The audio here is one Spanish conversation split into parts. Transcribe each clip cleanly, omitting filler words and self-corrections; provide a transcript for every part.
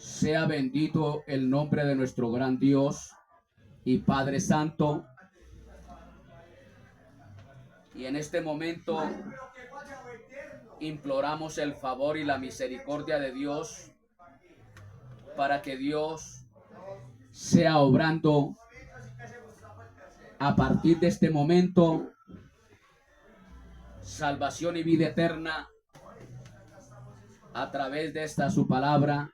Sea bendito el nombre de nuestro gran Dios y Padre Santo. Y en este momento imploramos el favor y la misericordia de Dios para que Dios sea obrando a partir de este momento salvación y vida eterna a través de esta su palabra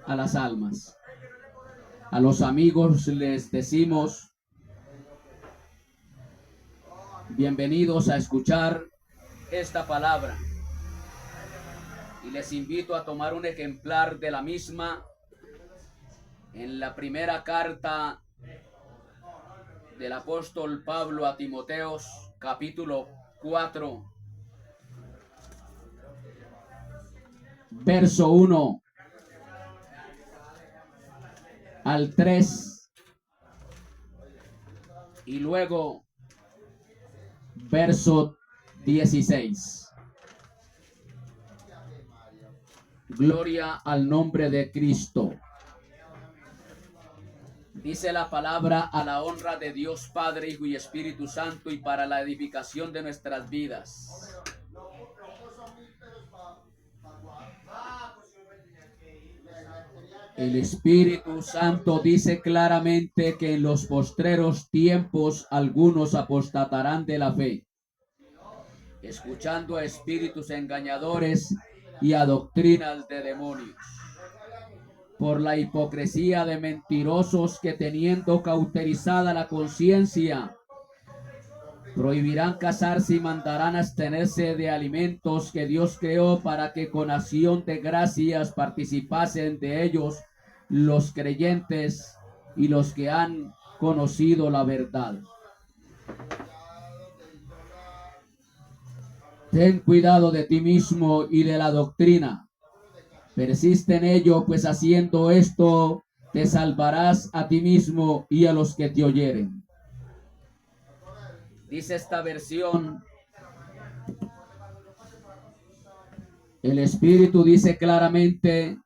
a las almas. A los amigos les decimos bienvenidos a escuchar esta palabra y les invito a tomar un ejemplar de la misma en la primera carta del apóstol Pablo a Timoteos, capítulo 4, verso 1 al 3 y luego verso 16. Gloria al nombre de Cristo. Dice la palabra: a la honra de Dios Padre, Hijo y Espíritu Santo, y para la edificación de nuestras vidas. El Espíritu Santo dice claramente que en los postreros tiempos algunos apostatarán de la fe, escuchando a espíritus engañadores y a doctrinas de demonios, por la hipocresía de mentirosos que, teniendo cauterizada la conciencia, prohibirán casarse y mandarán abstenerse de alimentos que Dios creó, para que con acción de gracias participasen de ellos los creyentes y los que han conocido la verdad. Ten cuidado de ti mismo y de la doctrina. Persiste en ello, pues haciendo esto te salvarás a ti mismo y a los que te oyeren. Dice esta versión: el Espíritu dice claramente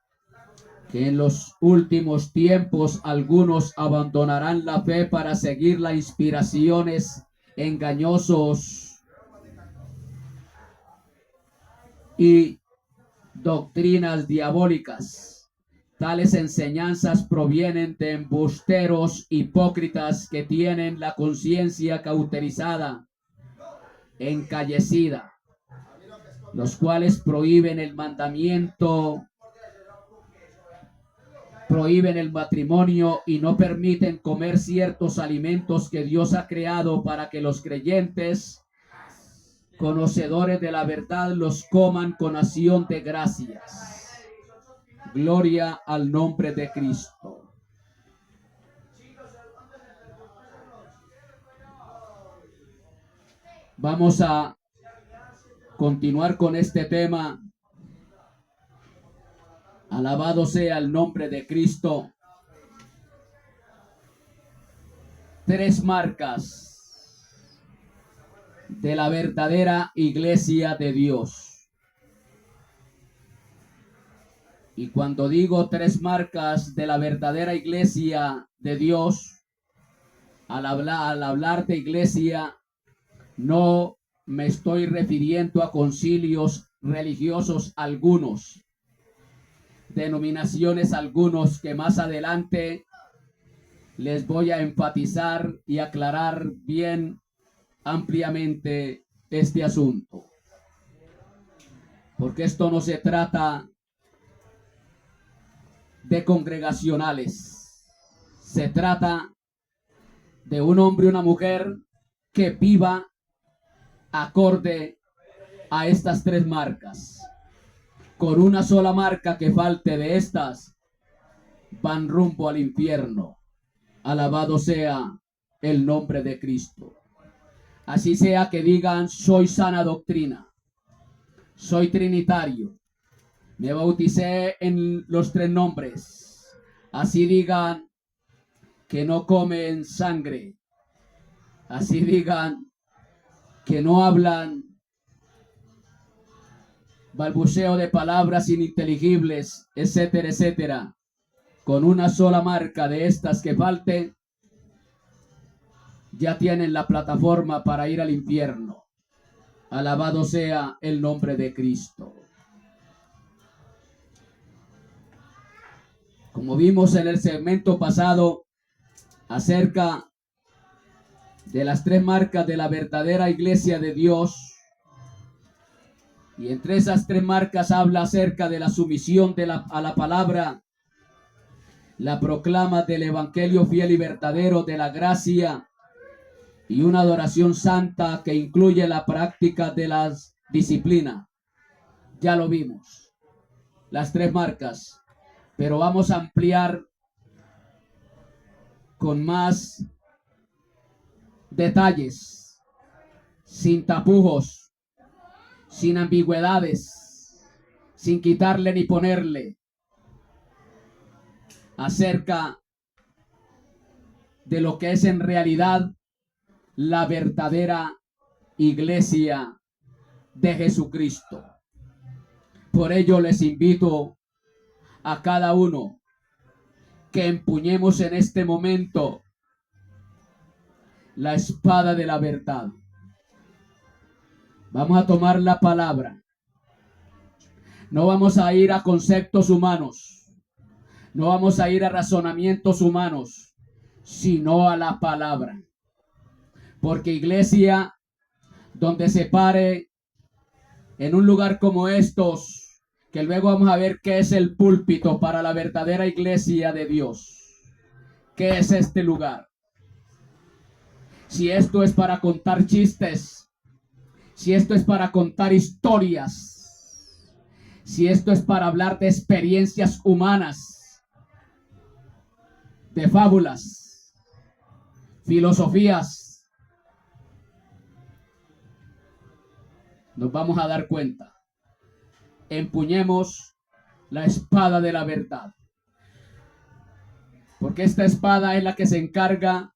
que en los últimos tiempos algunos abandonarán la fe para seguir las inspiraciones engañosos y doctrinas diabólicas. Tales enseñanzas provienen de embusteros hipócritas que tienen la conciencia cauterizada, encallecida, los cuales prohíben el mandamiento, prohíben el matrimonio y no permiten comer ciertos alimentos que Dios ha creado para que los creyentes, conocedores de la verdad, los coman con acción de gracias. Gloria al nombre de Cristo. Vamos a continuar con este tema. Alabado sea el nombre de Cristo. 3 marcas de la verdadera iglesia de Dios. Y cuando digo 3 marcas de la verdadera iglesia de Dios, al hablar de iglesia, no me estoy refiriendo a concilios religiosos algunos, denominaciones algunos, que más adelante les voy a enfatizar y aclarar bien ampliamente este asunto. Porque esto no se trata de congregacionales, se trata de un hombre y una mujer que viva acorde a estas 3 marcas. Con una sola marca que falte de estas, van rumbo al infierno. Alabado sea el nombre de Cristo. Así sea que digan: soy sana doctrina, soy trinitario, me bauticé en los 3 nombres. Así digan que no comen sangre, así digan que no hablan balbuceo de palabras ininteligibles, etcétera, etcétera. Con una sola marca de estas que falte, ya tienen la plataforma para ir al infierno. Alabado sea el nombre de Cristo. Como vimos en el segmento pasado acerca de las tres marcas de la verdadera iglesia de Dios, y entre esas tres marcas habla acerca de la sumisión a la palabra, la proclama del evangelio fiel y verdadero de la gracia, y una adoración santa que incluye la práctica de las disciplinas. Ya lo vimos, las tres marcas, pero vamos a ampliar con más detalles, sin tapujos, sin ambigüedades, sin quitarle ni ponerle, acerca de lo que es en realidad la verdadera iglesia de Jesucristo. Por ello les invito a cada uno que empuñemos en este momento la espada de la verdad. Vamos a tomar la palabra. No vamos a ir a conceptos humanos. No vamos a ir a razonamientos humanos, sino a la palabra. Porque iglesia, donde se pare en un lugar como estos, que luego vamos a ver qué es el púlpito para la verdadera iglesia de Dios. ¿Qué es este lugar? Si esto es para contar chistes, si esto es para contar historias, si esto es para hablar de experiencias humanas, de fábulas, filosofías, nos vamos a dar cuenta. Empuñemos la espada de la verdad, porque esta espada es la que se encarga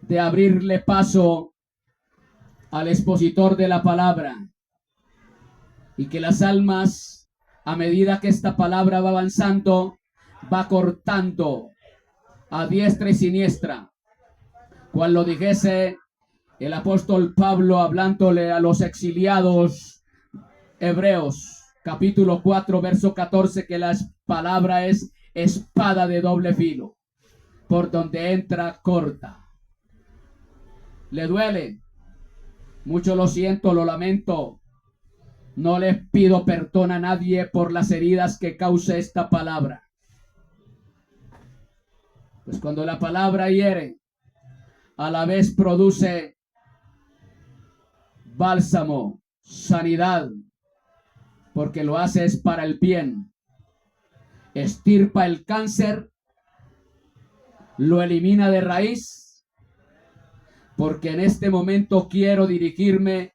de abrirle paso al expositor de la palabra, y que las almas, a medida que esta palabra va avanzando, va cortando a diestra y siniestra, cual lo dijese el apóstol Pablo hablándole a los exiliados hebreos, capítulo 4, verso 14, que la palabra es espada de doble filo, por donde entra corta. ¿Le duele? Mucho lo siento, lo lamento. No les pido perdón a nadie por las heridas que cause esta palabra. Pues cuando la palabra hiere, a la vez produce bálsamo, sanidad, porque lo hace es para el bien. Extirpa el cáncer, lo elimina de raíz, porque en este momento quiero dirigirme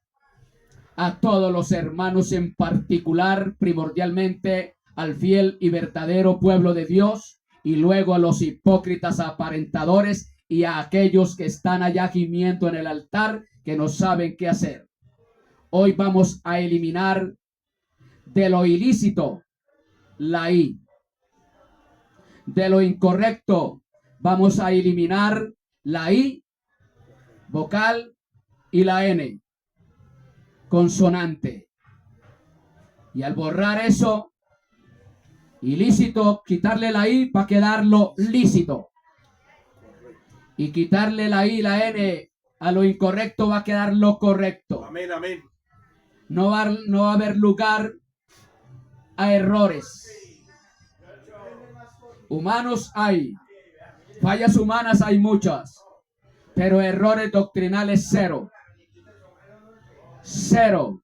a todos los hermanos, en particular, primordialmente, al fiel y verdadero pueblo de Dios, y luego a los hipócritas aparentadores y a aquellos que están allá gimiendo en el altar, que no saben qué hacer. Hoy vamos a eliminar de lo ilícito la I. De lo incorrecto vamos a eliminar la I vocal y la N consonante. Y al borrar eso, ilícito, quitarle la I va a quedarlo lícito. Y quitarle la I y la N a lo incorrecto va a quedar lo correcto. Amén, amén. No va a haber lugar a errores. Humanos hay, fallas humanas hay muchas, pero errores doctrinales cero. Cero.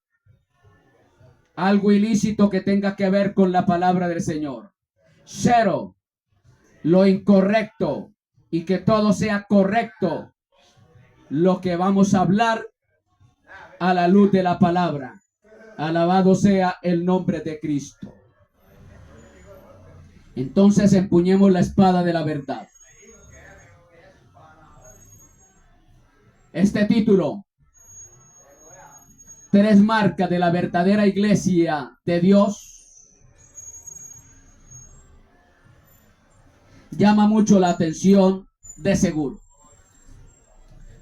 Algo ilícito que tenga que ver con la palabra del Señor. Cero. Lo incorrecto, y que todo sea correcto lo que vamos a hablar a la luz de la palabra. Alabado sea el nombre de Cristo. Entonces empuñemos la espada de la verdad. Este título tres marcas de la verdadera iglesia de Dios, llama mucho la atención de seguro.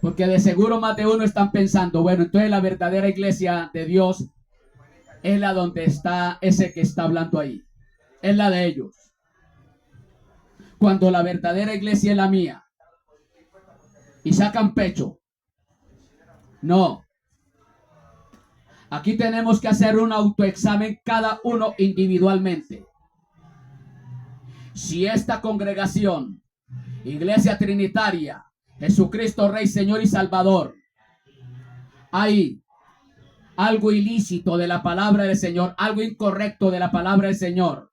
Porque de seguro más de uno están pensando, bueno, entonces la verdadera iglesia de Dios es la donde está ese que está hablando ahí. Es la de ellos. Cuando la verdadera iglesia es la mía. Y sacan pecho. No. Aquí tenemos que hacer un autoexamen cada uno individualmente. Si esta congregación, Iglesia Trinitaria, Jesucristo Rey, Señor y Salvador, hay algo ilícito de la palabra del Señor, algo incorrecto de la palabra del Señor,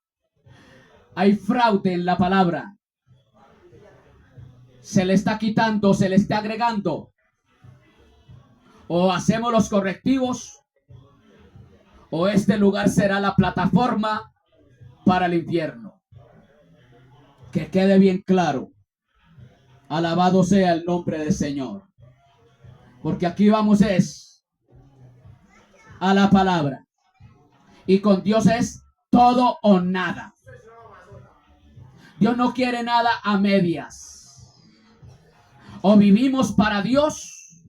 hay fraude en la palabra, se le está quitando, se le está agregando, o hacemos los correctivos, o este lugar será la plataforma para el infierno. Que quede bien claro. Alabado sea el nombre del Señor. Porque aquí vamos a la palabra. Y con Dios es todo o nada. Dios no quiere nada a medias. O vivimos para Dios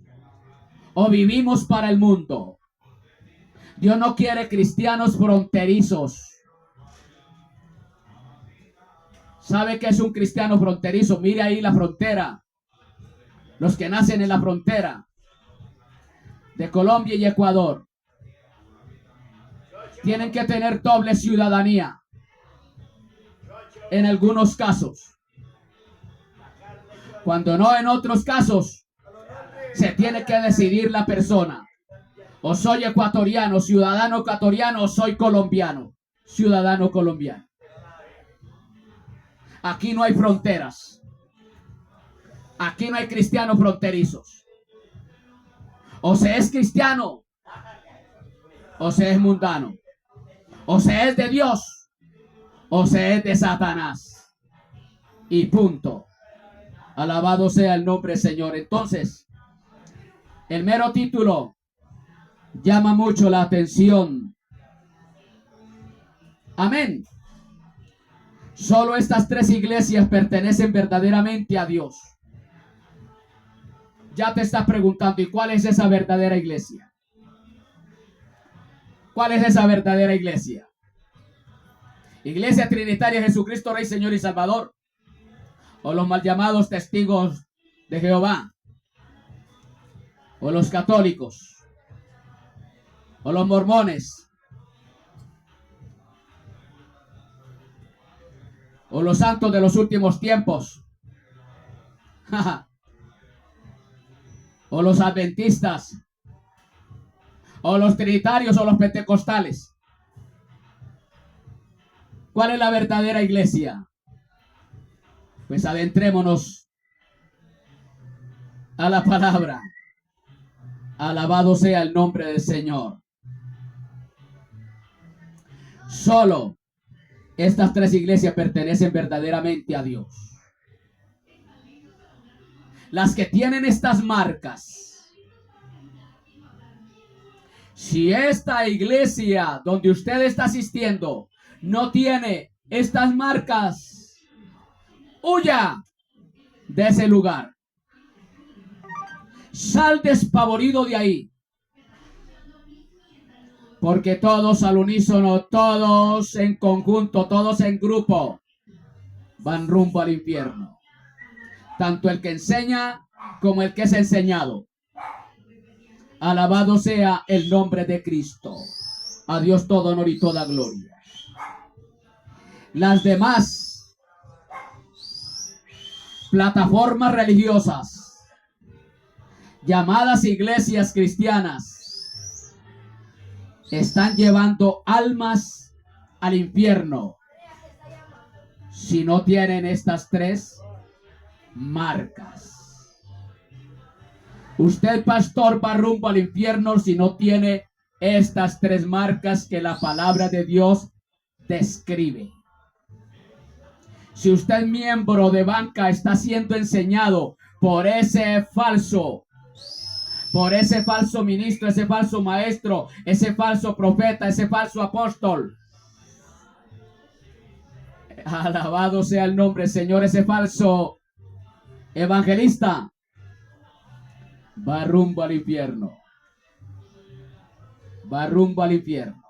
o vivimos para el mundo. Dios no quiere cristianos fronterizos. ¿Sabe qué es un cristiano fronterizo? Mire ahí la frontera. Los que nacen en la frontera de Colombia y Ecuador tienen que tener doble ciudadanía. En algunos casos. Cuando no, en otros casos, se tiene que decidir la persona. O soy ecuatoriano, ciudadano ecuatoriano, o soy colombiano, ciudadano colombiano. Aquí no hay fronteras. Aquí no hay cristianos fronterizos. O se es cristiano, o se es mundano. O se es de Dios, o se es de Satanás. Y punto. Alabado sea el nombre del Señor. Entonces, el mero título llama mucho la atención. Amén. Solo estas tres iglesias pertenecen verdaderamente a Dios. Ya te estás preguntando, ¿y cuál es esa verdadera iglesia? ¿Cuál es esa verdadera iglesia? Iglesia Trinitaria, Jesucristo Rey, Señor y Salvador. O los mal llamados testigos de Jehová. O los católicos. O los mormones. O los santos de los últimos tiempos. O los adventistas. O los trinitarios o los pentecostales. ¿Cuál es la verdadera iglesia? Pues adentrémonos a la palabra. Alabado sea el nombre del Señor. Solo estas tres iglesias pertenecen verdaderamente a Dios. Las que tienen estas marcas. Si esta iglesia donde usted está asistiendo no tiene estas marcas, huya de ese lugar. Sal despavorido de ahí. Porque todos al unísono, todos en conjunto, todos en grupo, van rumbo al infierno. Tanto el que enseña como el que es enseñado. Alabado sea el nombre de Cristo. A Dios todo honor y toda gloria. Las demás plataformas religiosas, llamadas iglesias cristianas, están llevando almas al infierno si no tienen estas tres marcas. Usted, pastor, va rumbo al infierno si no tiene estas tres marcas que la palabra de Dios describe. Si usted, miembro de banca, está siendo enseñado por ese falso por ese falso ministro, ese falso maestro, ese falso profeta, ese falso apóstol. Alabado sea el nombre, Señor. Ese falso evangelista va rumbo al infierno. Va rumbo al infierno.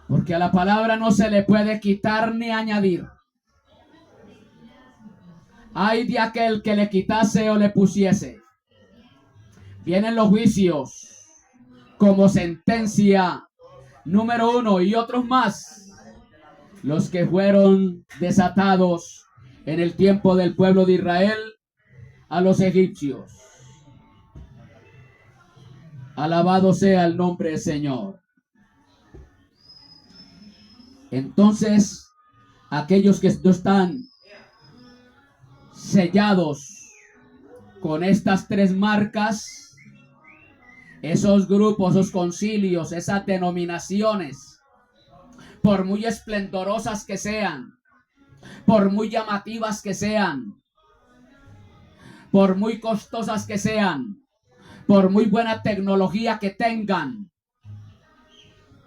Porque a la palabra no se le puede quitar ni añadir. Ay de aquel que le quitase o le pusiese. Vienen los juicios como sentencia número 1 y otros más. Los que fueron desatados en el tiempo del pueblo de Israel a los egipcios. Alabado sea el nombre del Señor. Entonces, aquellos que no están sellados con estas 3 marcas, esos grupos, esos concilios, esas denominaciones, por muy esplendorosas que sean, por muy llamativas que sean, por muy costosas que sean, por muy buena tecnología que tengan,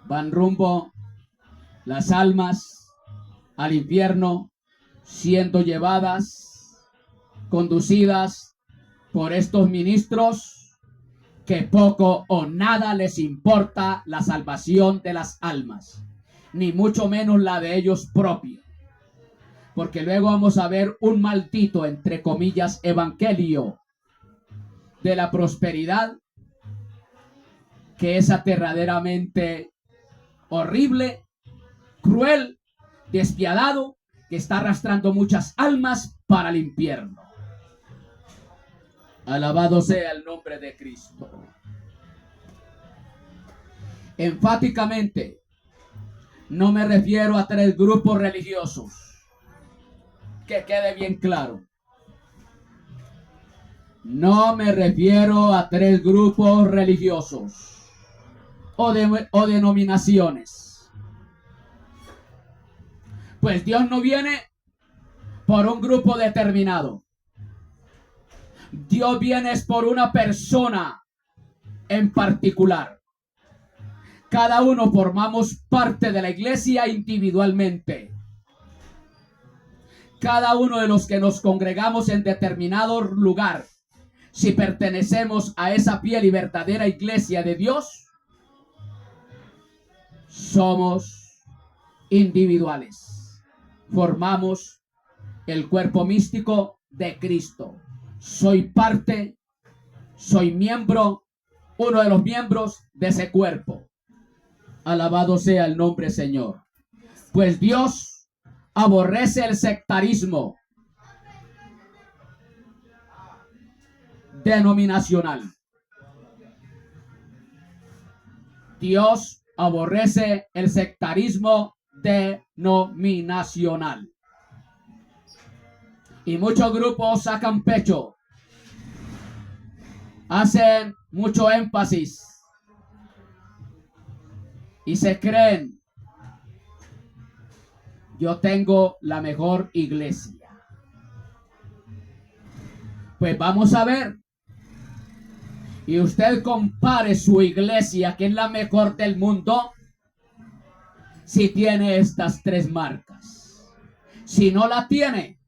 van rumbo las almas al infierno, siendo llevadas, conducidas por estos ministros que poco o nada les importa la salvación de las almas, ni mucho menos la de ellos propios. Porque luego vamos a ver un maldito, entre comillas, evangelio de la prosperidad, que es aterradoramente horrible, cruel, despiadado, que está arrastrando muchas almas para el infierno. Alabado sea el nombre de Cristo. Enfáticamente, no me refiero a 3 grupos religiosos. Que quede bien claro. No me refiero a 3 grupos religiosos o denominaciones. Pues Dios no viene por un grupo determinado. Dios viene es por una persona en particular. Cada uno formamos parte de la iglesia individualmente. Cada uno de los que nos congregamos en determinado lugar, si pertenecemos a esa fiel y verdadera iglesia de Dios, somos individuales. Formamos el cuerpo místico de Cristo. Soy parte, soy miembro, uno de los miembros de ese cuerpo. Alabado sea el nombre del Señor. Pues Dios aborrece el sectarismo denominacional. Dios aborrece el sectarismo denominacional. Y muchos grupos sacan pecho, hacen mucho énfasis y se creen: yo tengo la mejor iglesia. Pues vamos a ver. Y usted compare su iglesia, que es la mejor del mundo, si tiene estas 3 marcas. Si no la tiene,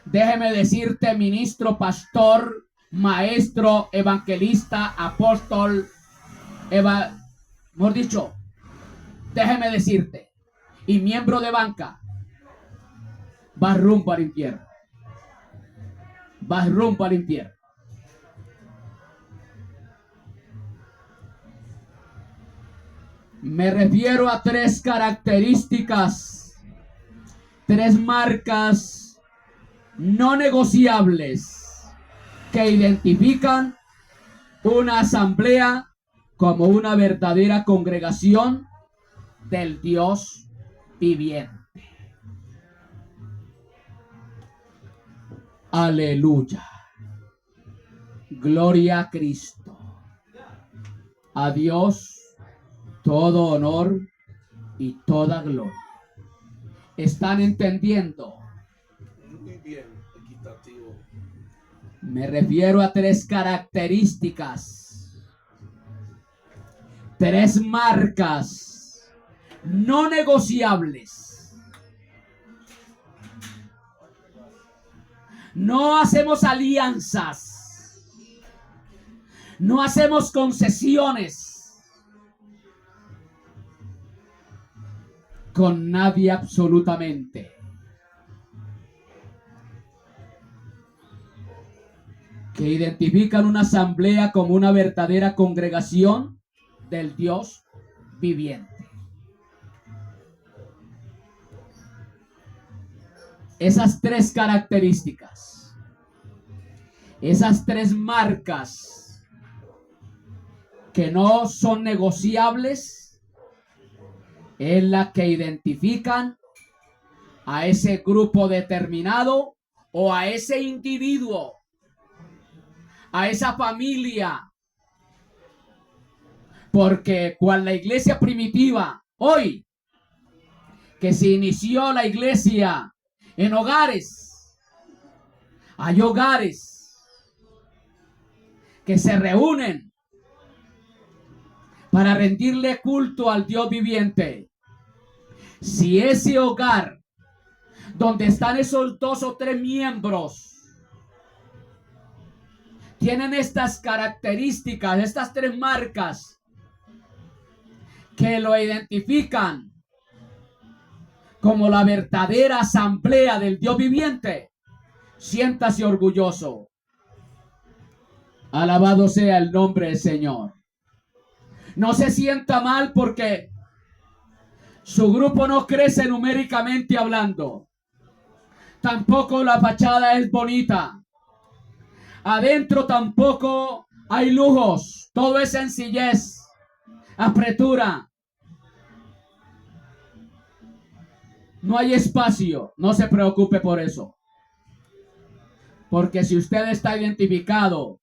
déjeme decirte, ministro, pastor, maestro, evangelista, apóstol, mejor dicho, déjeme decirte, y miembro de banca, va rumbo al infierno. Va rumbo al infierno. Me refiero a 3 características, 3 marcas no negociables que identifican una asamblea como una verdadera congregación del Dios viviente. Aleluya. Gloria a Cristo. A Dios todo honor y toda gloria. ¿Están entendiendo? Muy bien, equitativo. Me refiero a tres características, tres marcas no negociables. No hacemos alianzas, no hacemos concesiones con nadie absolutamente. Que identifican una asamblea como una verdadera congregación del Dios viviente. Esas tres características, esas tres marcas que no son negociables, es la que identifican a ese grupo determinado o a ese individuo, a esa familia. Porque cuando la iglesia primitiva, hoy, que se inició la iglesia en hogares, hay hogares que se reúnen para rendirle culto al Dios viviente. Si ese hogar donde están esos 2 o 3 miembros tienen estas características, estas tres marcas que lo identifican como la verdadera asamblea del Dios viviente, siéntase orgulloso. Alabado sea el nombre del Señor. No se sienta mal porque su grupo no crece numéricamente hablando. Tampoco la fachada es bonita. Adentro tampoco hay lujos. Todo es sencillez, apretura. No hay espacio. No se preocupe por eso. Porque si usted está identificado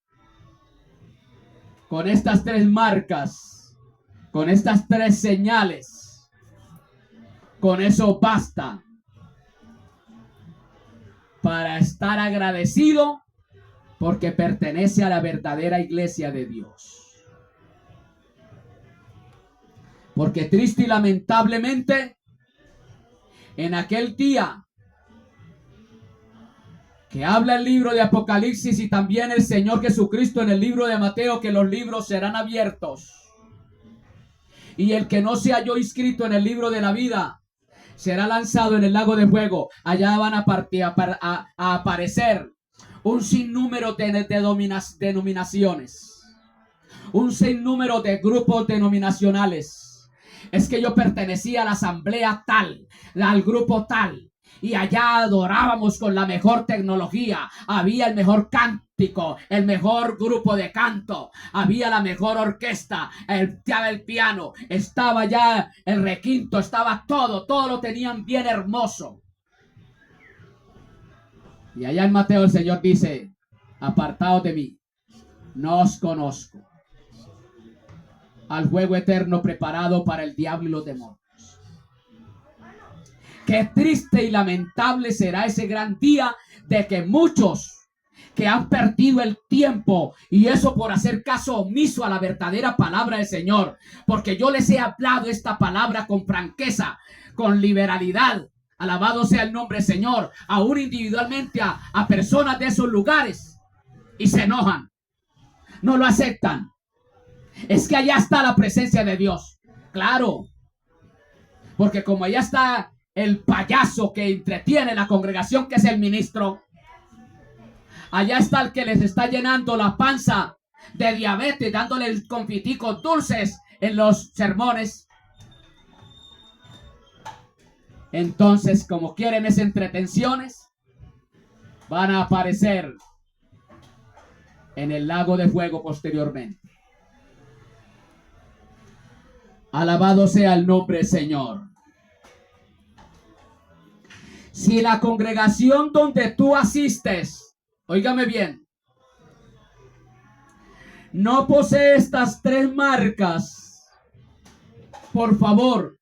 con estas tres marcas, con estas tres señales, con eso basta para estar agradecido, porque pertenece a la verdadera iglesia de Dios. Porque triste y lamentablemente, en aquel día que habla el libro de Apocalipsis y también el Señor Jesucristo en el libro de Mateo, que los libros serán abiertos, y el que no se halló inscrito en el libro de la vida será lanzado en el lago de fuego. Allá van a aparecer un sinnúmero de denominaciones, un sinnúmero de grupos denominacionales. Es que yo pertenecía a la asamblea tal, al grupo tal, y allá adorábamos con la mejor tecnología. Había el mejor cántico, el mejor grupo de canto, había la mejor orquesta, estaba el piano, estaba ya el requinto, estaba todo lo tenían bien hermoso. Y allá en Mateo el Señor dice: apartaos de mí, no os conozco, al juego eterno preparado para el diablo y los demonios. Qué triste y lamentable será ese gran día de que muchos que han perdido el tiempo, y eso por hacer caso omiso a la verdadera palabra del Señor, porque yo les he hablado esta palabra con franqueza, con liberalidad. Alabado sea el nombre del Señor, aún individualmente a personas de esos lugares, y se enojan, no lo aceptan. Es que allá está la presencia de Dios. Claro, porque como allá está el payaso que entretiene la congregación, que es el ministro, allá está el que les está llenando la panza de diabetes, dándole confiticos dulces en los sermones. Entonces, como quieren esas entretenciones, van a aparecer en el lago de fuego posteriormente. Alabado sea el nombre del Señor. Si la congregación donde tú asistes, óigame bien, no posee estas tres marcas, por favor,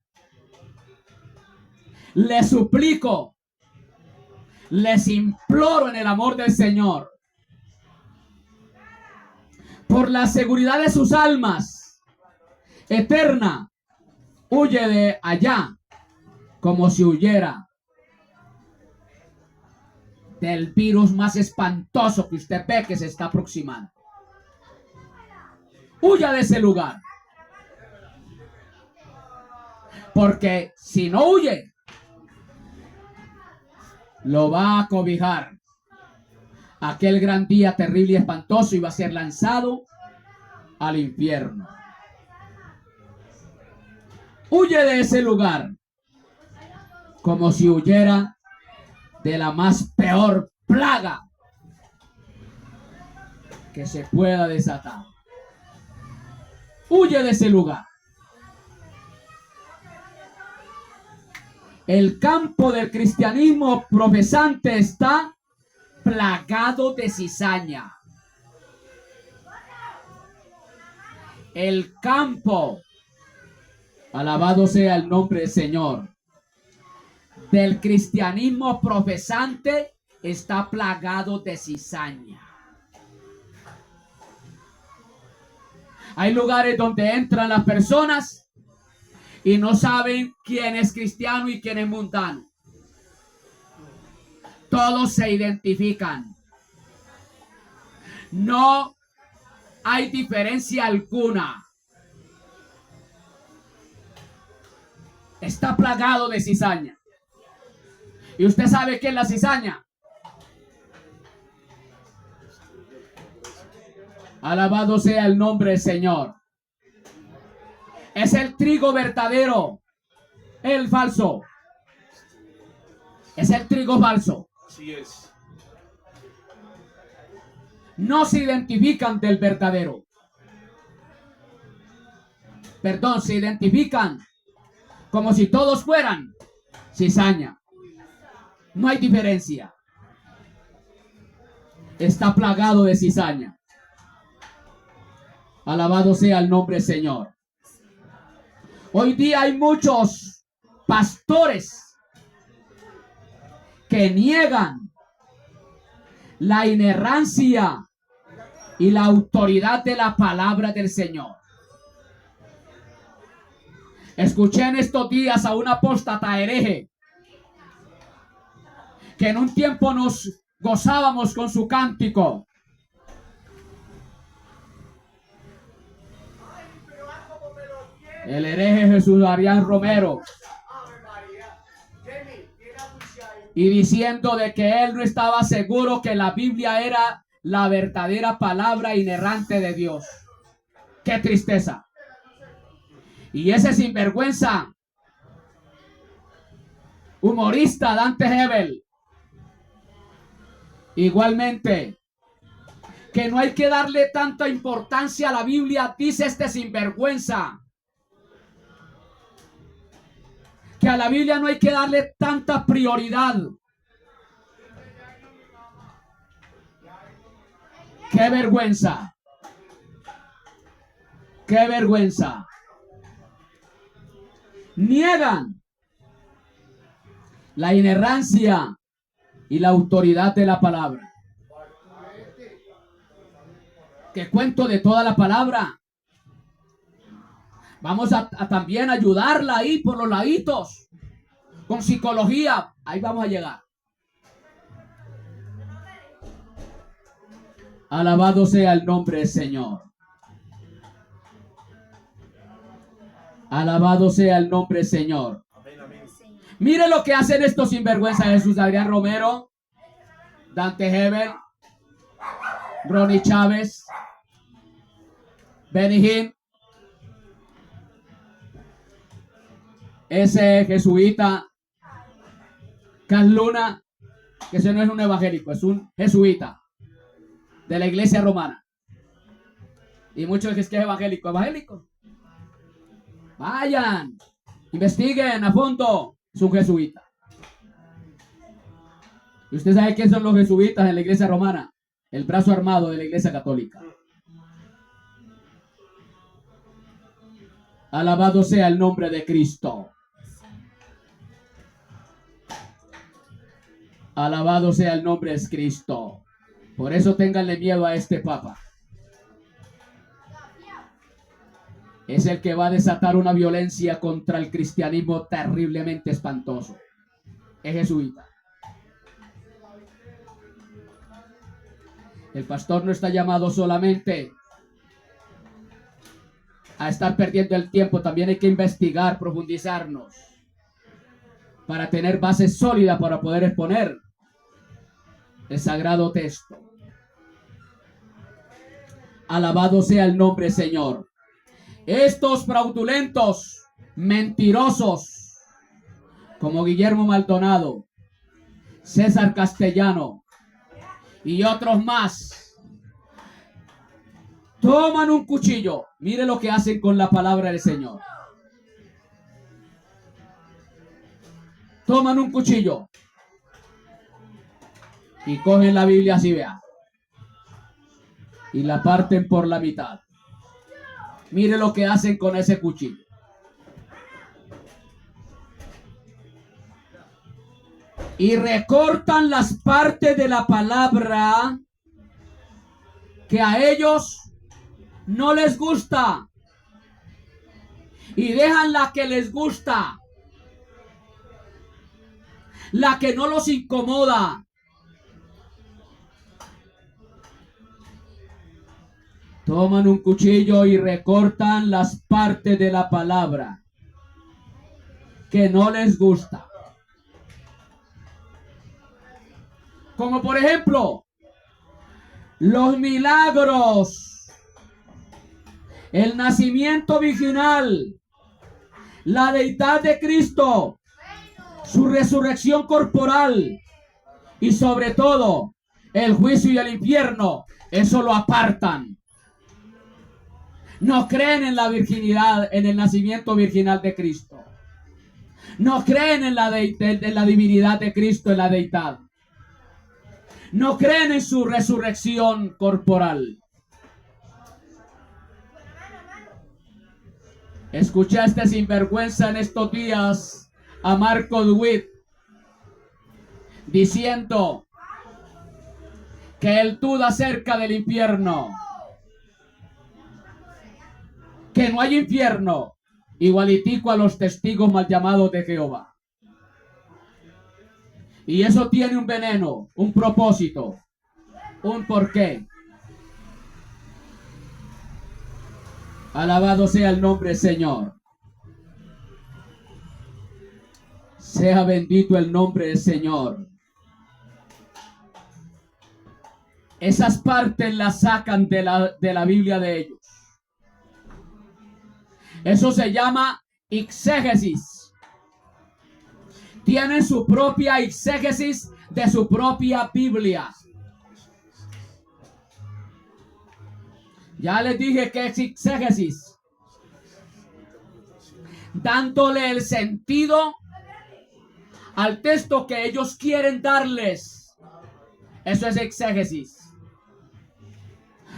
les suplico, les imploro en el amor del Señor, por la seguridad de sus almas eterna, huye de allá como si huyera del virus más espantoso que usted ve que se está aproximando. Huya de ese lugar. Porque si no huye, lo va a cobijar aquel gran día terrible y espantoso y va a ser lanzado al infierno. Huye de ese lugar como si huyera de la más peor plaga que se pueda desatar. Huye de ese lugar. El campo del cristianismo profesante está plagado de cizaña. El campo, alabado sea el nombre del Señor, del cristianismo profesante está plagado de cizaña. Hay lugares donde entran las personas y no saben quién es cristiano y quién es mundano. Todos se identifican. No hay diferencia alguna. Está plagado de cizaña. ¿Y usted sabe qué es la cizaña? Alabado sea el nombre del Señor. Es el trigo verdadero, el falso. Es el trigo falso. Así es. No se identifican del verdadero. Perdón, se identifican como si todos fueran cizaña. No hay diferencia. Está plagado de cizaña. Alabado sea el nombre del Señor. Hoy día hay muchos pastores que niegan la inerrancia y la autoridad de la palabra del Señor. Escuché en estos días a un apóstata hereje que en un tiempo nos gozábamos con su cántico. El hereje Jesús Adrián Romero. Y diciendo de que él no estaba seguro que la Biblia era la verdadera palabra inerrante de Dios. ¡Qué tristeza! Y ese sinvergüenza humorista Dante Hebel, igualmente, que no hay que darle tanta importancia a la Biblia, dice este sinvergüenza. Que a la Biblia no hay que darle tanta prioridad. ¡Qué vergüenza! ¡Qué vergüenza! Niegan la inerrancia y la autoridad de la palabra. ¿Qué cuento de toda la palabra? Vamos a también ayudarla ahí por los laditos. Con psicología. Ahí vamos a llegar. Alabado sea el nombre del Señor. Alabado sea el nombre del Señor. Mire lo que hacen estos sinvergüenzas. Jesús Adrián Romero, Dante Hebel, Ronnie Chávez, Benny Hinn, ese jesuita Carl Luna, que ese no es un evangélico, es un jesuita de la iglesia romana. Y muchos que es evangélico, evangélico. Vayan, investiguen a fondo. Es un jesuita. ¿Y usted sabe quién son los jesuitas en la iglesia romana? El brazo armado de la iglesia católica. Alabado sea el nombre de Cristo. Alabado sea el nombre de Cristo. Por eso ténganle miedo a este Papa. es el que va a desatar una violencia contra el cristianismo terriblemente espantoso. Es jesuita. El pastor no está llamado solamente a estar perdiendo el tiempo, también hay que investigar, profundizarnos, para tener base sólida para poder exponer el sagrado texto. Alabado sea el nombre del Señor. Estos fraudulentos, mentirosos, como Guillermo Maldonado, César Castellano y otros más, toman un cuchillo. Mire lo que hacen con la palabra del Señor. Toman un cuchillo y cogen la Biblia así, vea, y la parten por la mitad. Mire lo que hacen con ese cuchillo. Y recortan las partes de la palabra que a ellos no les gusta y dejan la que les gusta, la que no los incomoda. Toman un cuchillo y recortan las partes de la palabra que no les gusta. Como por ejemplo, los milagros, el nacimiento virginal, la deidad de Cristo, su resurrección corporal y sobre todo el juicio y el infierno. Eso lo apartan. No creen en la virginidad, en el nacimiento virginal de Cristo. No creen en la divinidad de Cristo, en la deidad. No creen en su resurrección corporal. Escuché a este sinvergüenza en estos días, a Marco Witt, diciendo que él duda acerca del infierno, que no hay infierno, igualitico a los testigos mal llamados de Jehová. Y eso tiene un veneno, un propósito, un porqué. Alabado sea el nombre del Señor. Sea bendito el nombre del Señor. Esas partes las sacan de la Biblia de ellos. Eso se llama exégesis. Tienen su propia exégesis de su propia Biblia. Ya les dije que es exégesis. Dándole el sentido al texto que ellos quieren darles. Eso es exégesis.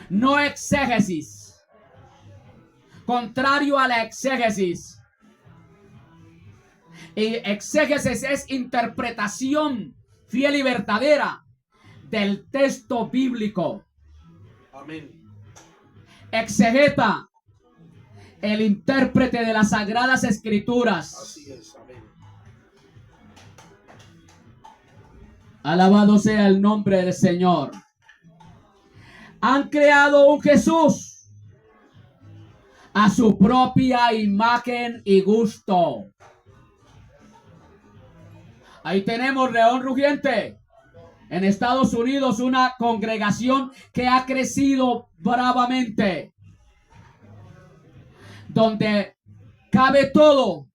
No exégesis. Contrario a la exégesis. Y exégesis es interpretación fiel y verdadera del texto bíblico. Amén. Exegeta, el intérprete de las sagradas escrituras. Así es, amén. Alabado sea el nombre del Señor. Han creado un Jesús a su propia imagen y gusto. Ahí tenemos León Rugiente. En Estados Unidos, una congregación que ha crecido bravamente, donde cabe todo,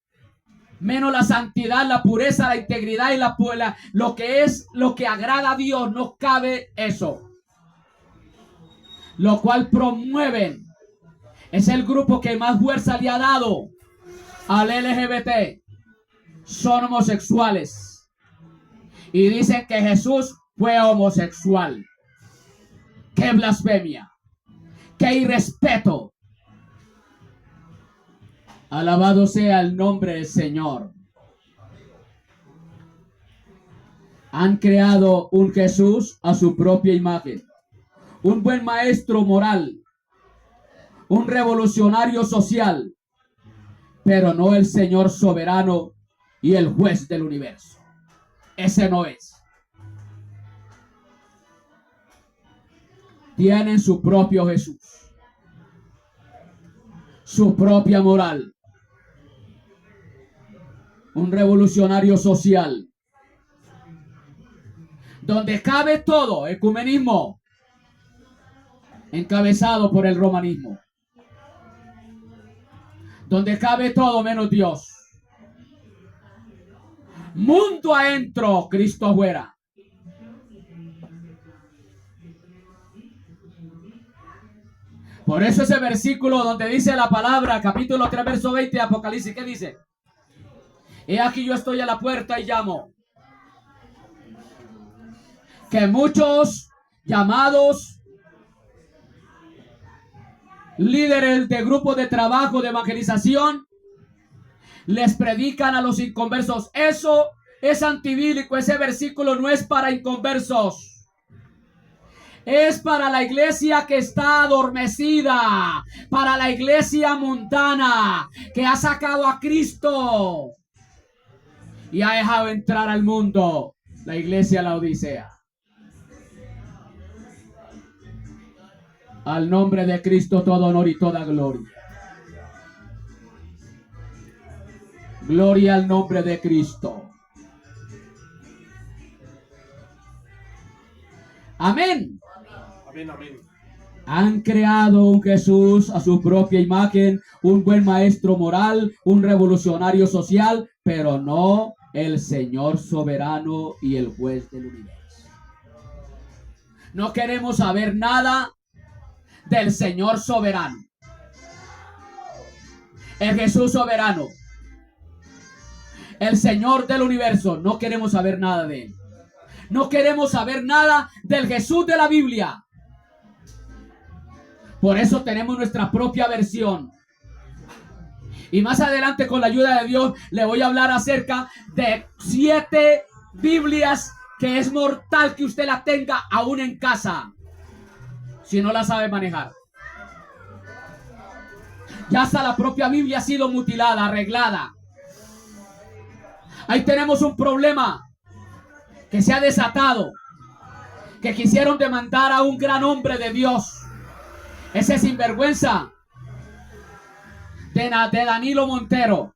menos la santidad, la pureza, la integridad y lo que agrada a Dios. No cabe eso. Lo cual promueven. Es el grupo que más fuerza le ha dado al LGBT. Son homosexuales. Y dicen que Jesús fue homosexual. ¡Qué blasfemia! ¡Qué irrespeto! Alabado sea el nombre del Señor. Han creado un Jesús a su propia imagen. Un buen maestro moral. Un revolucionario social. pero no el Señor soberano y el juez del universo. Ese no es. Tienen su propio Jesús, su propia moral, un revolucionario social, donde cabe todo, ecumenismo, encabezado por el romanismo, donde cabe todo menos Dios. Mundo adentro, Cristo afuera. Por eso ese versículo donde dice la palabra, capítulo 3, verso 20 de Apocalipsis, ¿qué dice? He aquí yo estoy a la puerta y llamo. Que muchos llamados líderes de grupos de trabajo de evangelización les predican a los inconversos. Eso es antibíblico. Ese versículo no es para inconversos. Es para la iglesia que está adormecida, para la iglesia mundana que ha sacado a Cristo y ha dejado entrar al mundo, la iglesia Laodicea. Al nombre de Cristo todo honor y toda gloria. Gloria al nombre de Cristo. Amén. Amén, amén. Han creado un Jesús a su propia imagen, un buen maestro moral, un revolucionario social, pero no el Señor soberano y el juez del universo. No queremos saber nada del Señor soberano, el Jesús soberano, el Señor del universo. No queremos saber nada de él. No queremos saber nada del Jesús de la Biblia. Por eso tenemos nuestra propia versión. Y más adelante, con la ayuda de Dios, le voy a hablar acerca de 7 Biblias que es mortal que usted la tenga aún en casa, si no la sabe manejar. Ya hasta la propia Biblia ha sido mutilada, arreglada. Ahí tenemos un problema que se ha desatado, que quisieron demandar a un gran hombre de Dios, ese sinvergüenza de Danilo Montero,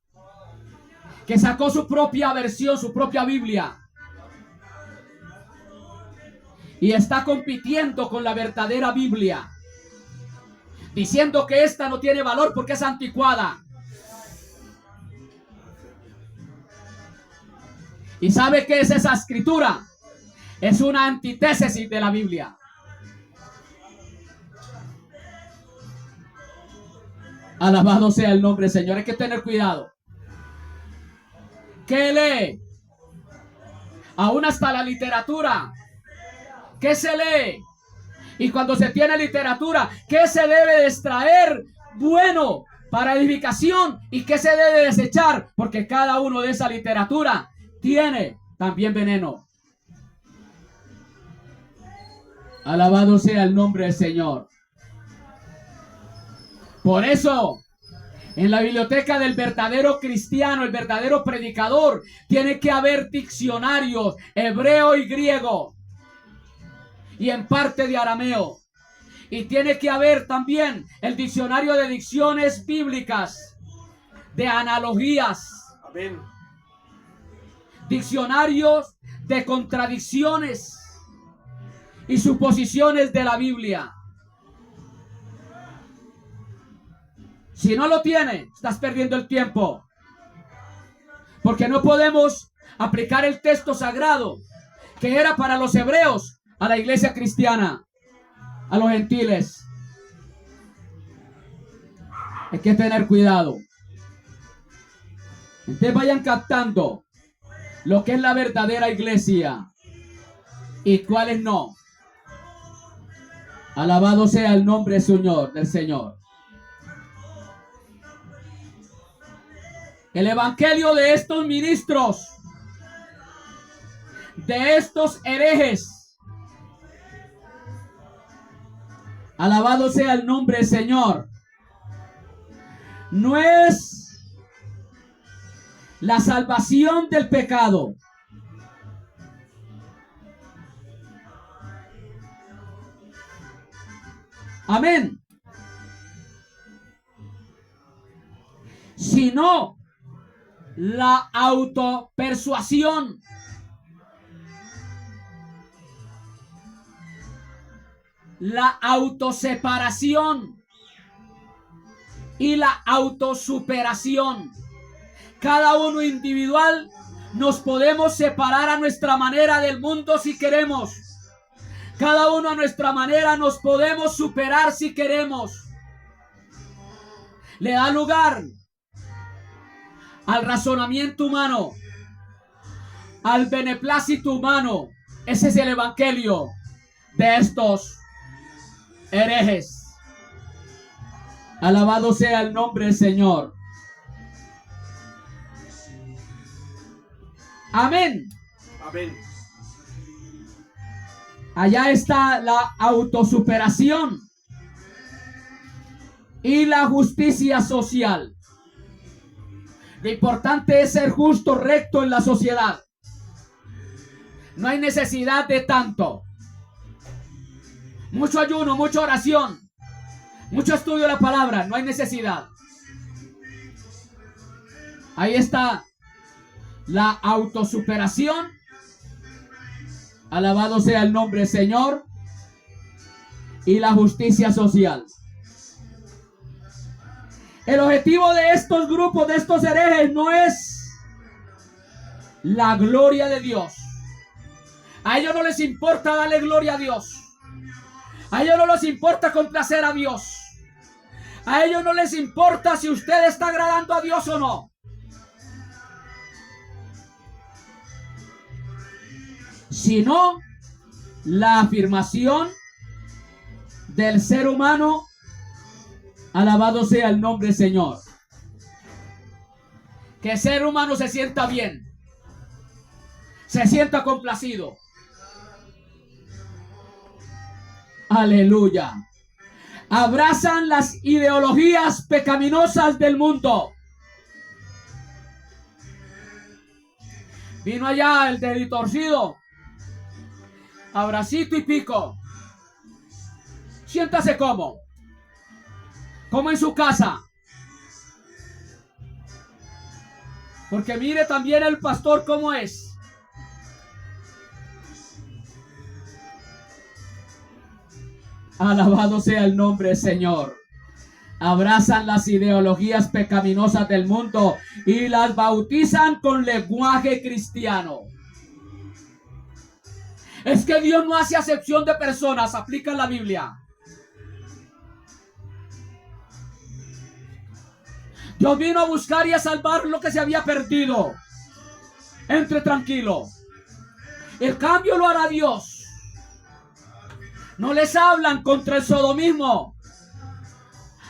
que sacó su propia versión, su propia Biblia, y está compitiendo con la verdadera Biblia, diciendo que esta no tiene valor porque es anticuada. ¿Y sabe qué es esa escritura? Es una antítesis de la Biblia. Alabado sea el nombre del Señor. Hay que tener cuidado. ¿Qué lee? Aún hasta la literatura. ¿Qué se lee? Y cuando se tiene literatura, ¿qué se debe de extraer bueno para edificación y qué se debe desechar? Porque cada uno de esa literatura tiene también veneno. Alabado sea el nombre del Señor. Por eso, en la biblioteca del verdadero cristiano, el verdadero predicador, tiene que haber diccionarios hebreo y griego, y en parte de arameo. Y tiene que haber también el diccionario de dicciones bíblicas, de analogías. Amén. Diccionarios de contradicciones y suposiciones de la Biblia. Si no lo tiene, estás perdiendo el tiempo. Porque no podemos aplicar el texto sagrado que era para los hebreos a la iglesia cristiana, a los gentiles. Hay que tener cuidado. Entonces vayan captando lo que es la verdadera iglesia y cuáles no. Alabado sea el nombre del Señor. El evangelio de estos ministros, de estos herejes, alabado sea el nombre del Señor, no es la salvación del pecado. Amén. Sino la autopersuasión. La autoseparación y la autosuperación. Cada uno individual nos podemos separar a nuestra manera del mundo si queremos. Cada uno a nuestra manera nos podemos superar si queremos. Le da lugar al razonamiento humano, al beneplácito humano. Ese es el evangelio de estos herejes. Alabado sea el nombre del Señor. Amén. Amén. Allá está la autosuperación y la justicia social. Lo importante es ser justo, recto en la sociedad. No hay necesidad de tanto. Mucho ayuno, mucha oración, mucho estudio de la palabra. No hay necesidad. Ahí está la autosuperación. Alabado sea el nombre del Señor. Y la justicia social. El objetivo de estos grupos, de estos herejes, no es la gloria de Dios. A ellos no les importa darle gloria a Dios. A ellos no les importa complacer a Dios. A ellos no les importa si usted está agradando a Dios o no. Sino la afirmación del ser humano. Alabado sea el nombre del Señor. Que el ser humano se sienta bien, se sienta complacido. Aleluya. Abrazan las ideologías pecaminosas del mundo. Vino allá el deditorcido. Abracito y pico. Siéntase como en su casa. Porque mire también el pastor cómo es. Alabado sea el nombre del Señor. Abrazan las ideologías pecaminosas del mundo y las bautizan con lenguaje cristiano. Es que Dios no hace acepción de personas, aplica la Biblia. Dios vino a buscar y a salvar lo que se había perdido. Entre tranquilo. El cambio lo hará Dios. No les hablan contra el sodomismo.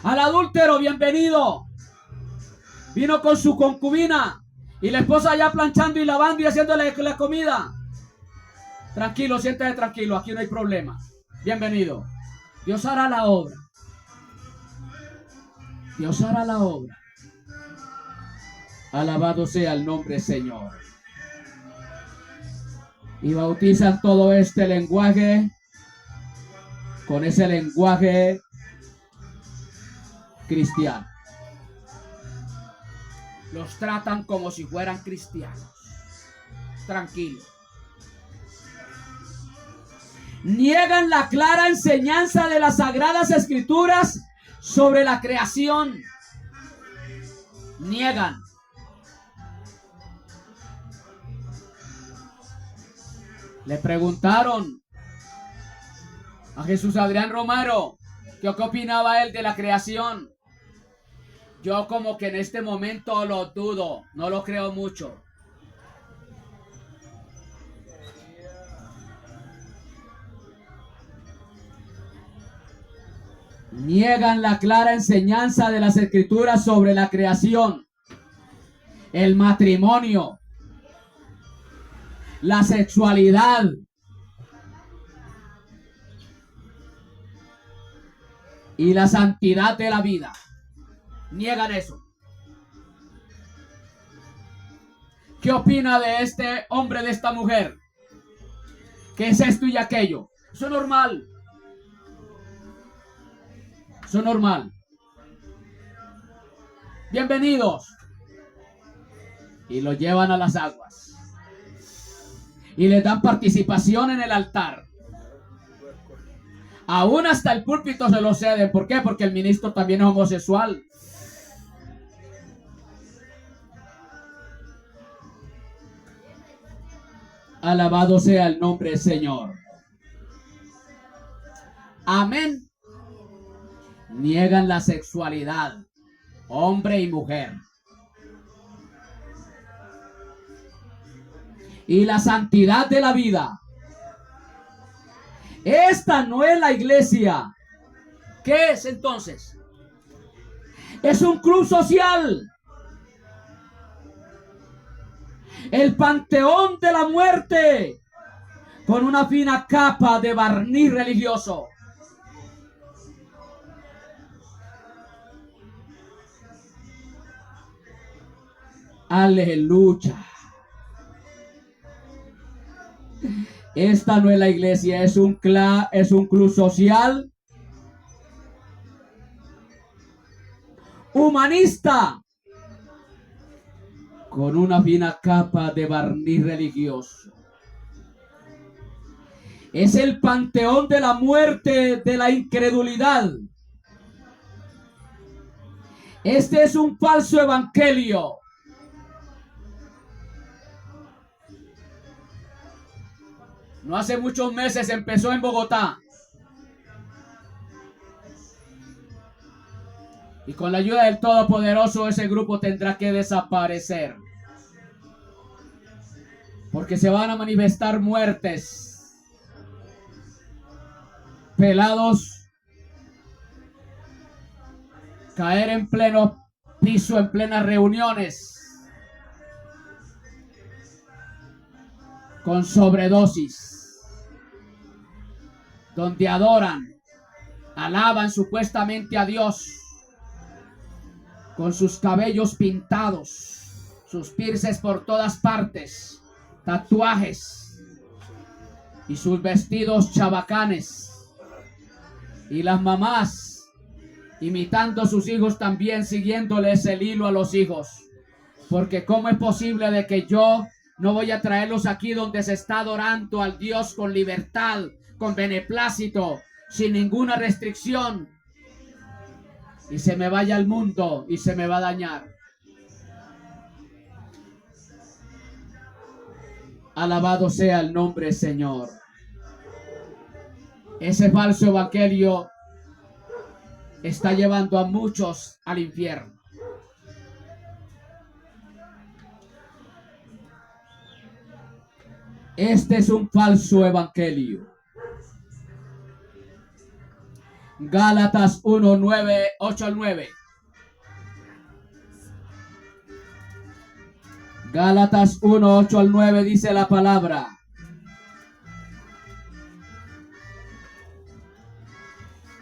Al adúltero, bienvenido. Vino con su concubina y la esposa allá planchando y lavando y haciéndole la comida. Tranquilo, siéntate tranquilo, aquí no hay problema. Bienvenido. Dios hará la obra. Dios hará la obra. Alabado sea el nombre del Señor. Y bautizan todo este lenguaje con ese lenguaje cristiano. Los tratan como si fueran cristianos. Tranquilo. Niegan la clara enseñanza de las Sagradas Escrituras sobre la creación. Niegan. Le preguntaron a Jesús Adrián Romero qué opinaba él de la creación. Yo como que en este momento lo dudo, no lo creo mucho. Niegan la clara enseñanza de las Escrituras sobre la creación, el matrimonio, la sexualidad, y la santidad de la vida. Niegan eso. ¿Qué opina de este hombre, de esta mujer? ¿Qué es esto y aquello? Eso es normal. Eso es normal. Bienvenidos. Y lo llevan a las aguas. Y les dan participación en el altar. Aún hasta el púlpito se lo ceden. ¿Por qué? Porque el ministro también es homosexual. Alabado sea el nombre del Señor. Amén. Niegan la sexualidad, hombre y mujer. Y la santidad de la vida. Esta no es la iglesia. ¿Qué es entonces? Es un club social. El panteón de la muerte, con una fina capa de barniz religioso. Aleluya. Esta no es la iglesia, es un club social humanista, con una fina capa de barniz religioso. Es el panteón de la muerte, de la incredulidad. Este es un falso evangelio. No hace muchos meses empezó en Bogotá. Y con la ayuda del Todopoderoso ese grupo tendrá que desaparecer. Porque se van a manifestar muertes. Pelados. Caer en pleno piso, en plenas reuniones. Con sobredosis. Donde adoran, alaban supuestamente a Dios. Con sus cabellos pintados, sus piercings por todas partes, tatuajes y sus vestidos chabacanes. Y las mamás imitando a sus hijos también, siguiéndoles el hilo a los hijos. Porque ¿cómo es posible de que yo no voy a traerlos aquí donde se está adorando al Dios con libertad, con beneplácito, sin ninguna restricción? Y se me vaya al mundo y se me va a dañar. Alabado sea el nombre del Señor. Ese falso evangelio está llevando a muchos al infierno. Este es un falso evangelio. Gálatas 1, 9, 8 al 9. Gálatas 1, 8 al 9 dice la palabra.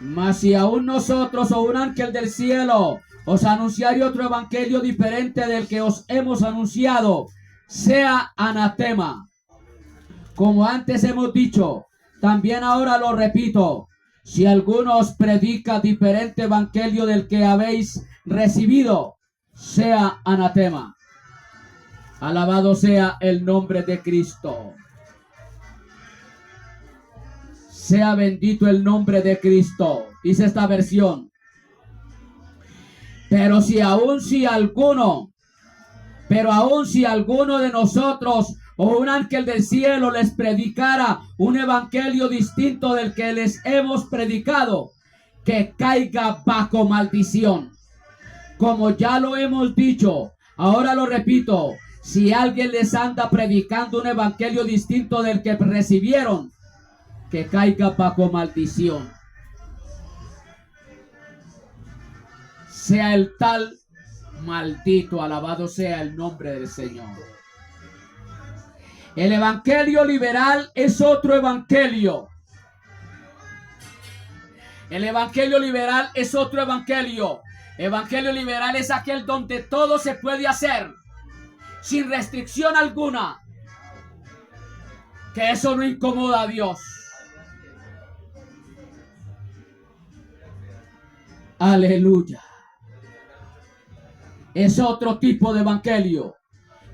Mas si aún nosotros o un ángel del cielo os anunciare otro evangelio diferente del que os hemos anunciado, sea anatema. Como antes hemos dicho, también ahora lo repito. Si alguno os predica diferente evangelio del que habéis recibido, sea anatema. Alabado sea el nombre de Cristo. Sea bendito el nombre de Cristo. Dice esta versión. Pero aún si alguno de nosotros o un ángel del cielo les predicara un evangelio distinto del que les hemos predicado, que caiga bajo maldición. Como ya lo hemos dicho, ahora lo repito, si alguien les anda predicando un evangelio distinto del que recibieron, que caiga bajo maldición. Sea el tal maldito, alabado sea el nombre del Señor. El evangelio liberal es otro evangelio. El evangelio liberal es otro evangelio. Evangelio liberal es aquel donde todo se puede hacer. sin restricción alguna, que eso no incomoda a Dios. Aleluya. Es otro tipo de evangelio.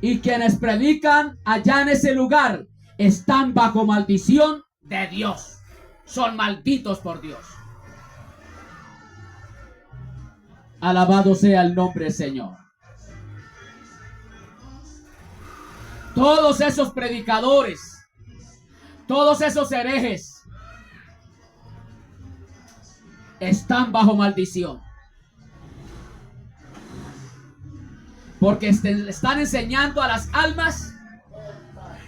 Y quienes predican allá en ese lugar están bajo maldición de Dios. Son malditos por Dios. Alabado sea el nombre del Señor. Todos esos predicadores, todos esos herejes están bajo maldición. Porque están enseñando a las almas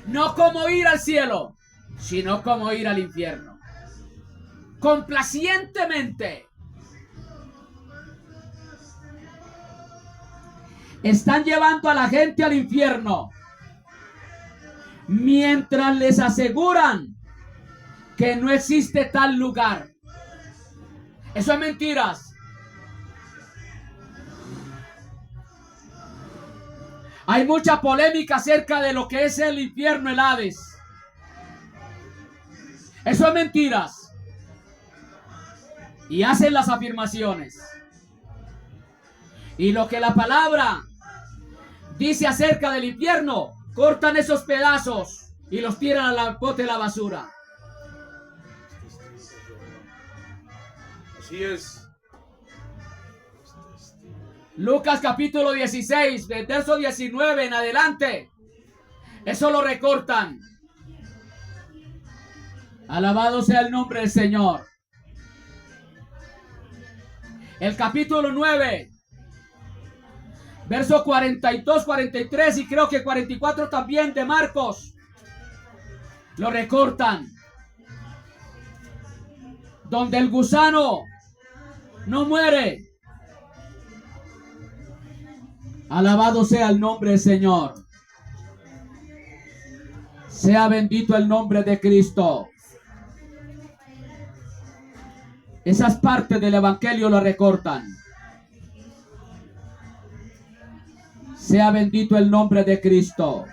no cómo ir al cielo, sino cómo ir al infierno. Complacientemente. Están llevando a la gente al infierno mientras les aseguran que no existe tal lugar. Eso es mentiras. Hay mucha polémica acerca de lo que es el infierno, el Hades. Eso es mentiras. Y hacen las afirmaciones. Y lo que la palabra dice acerca del infierno, cortan esos pedazos y los tiran a la bote de la basura. Así es. Lucas capítulo 16, del verso 19 en adelante. Eso lo recortan. Alabado sea el nombre del Señor. El capítulo 9, verso 42, 43 y creo que 44 también de Marcos. Lo recortan. Donde el gusano no muere. Alabado sea el nombre del Señor. Sea bendito el nombre de Cristo. Esas partes del evangelio lo recortan. Sea bendito el nombre de Cristo.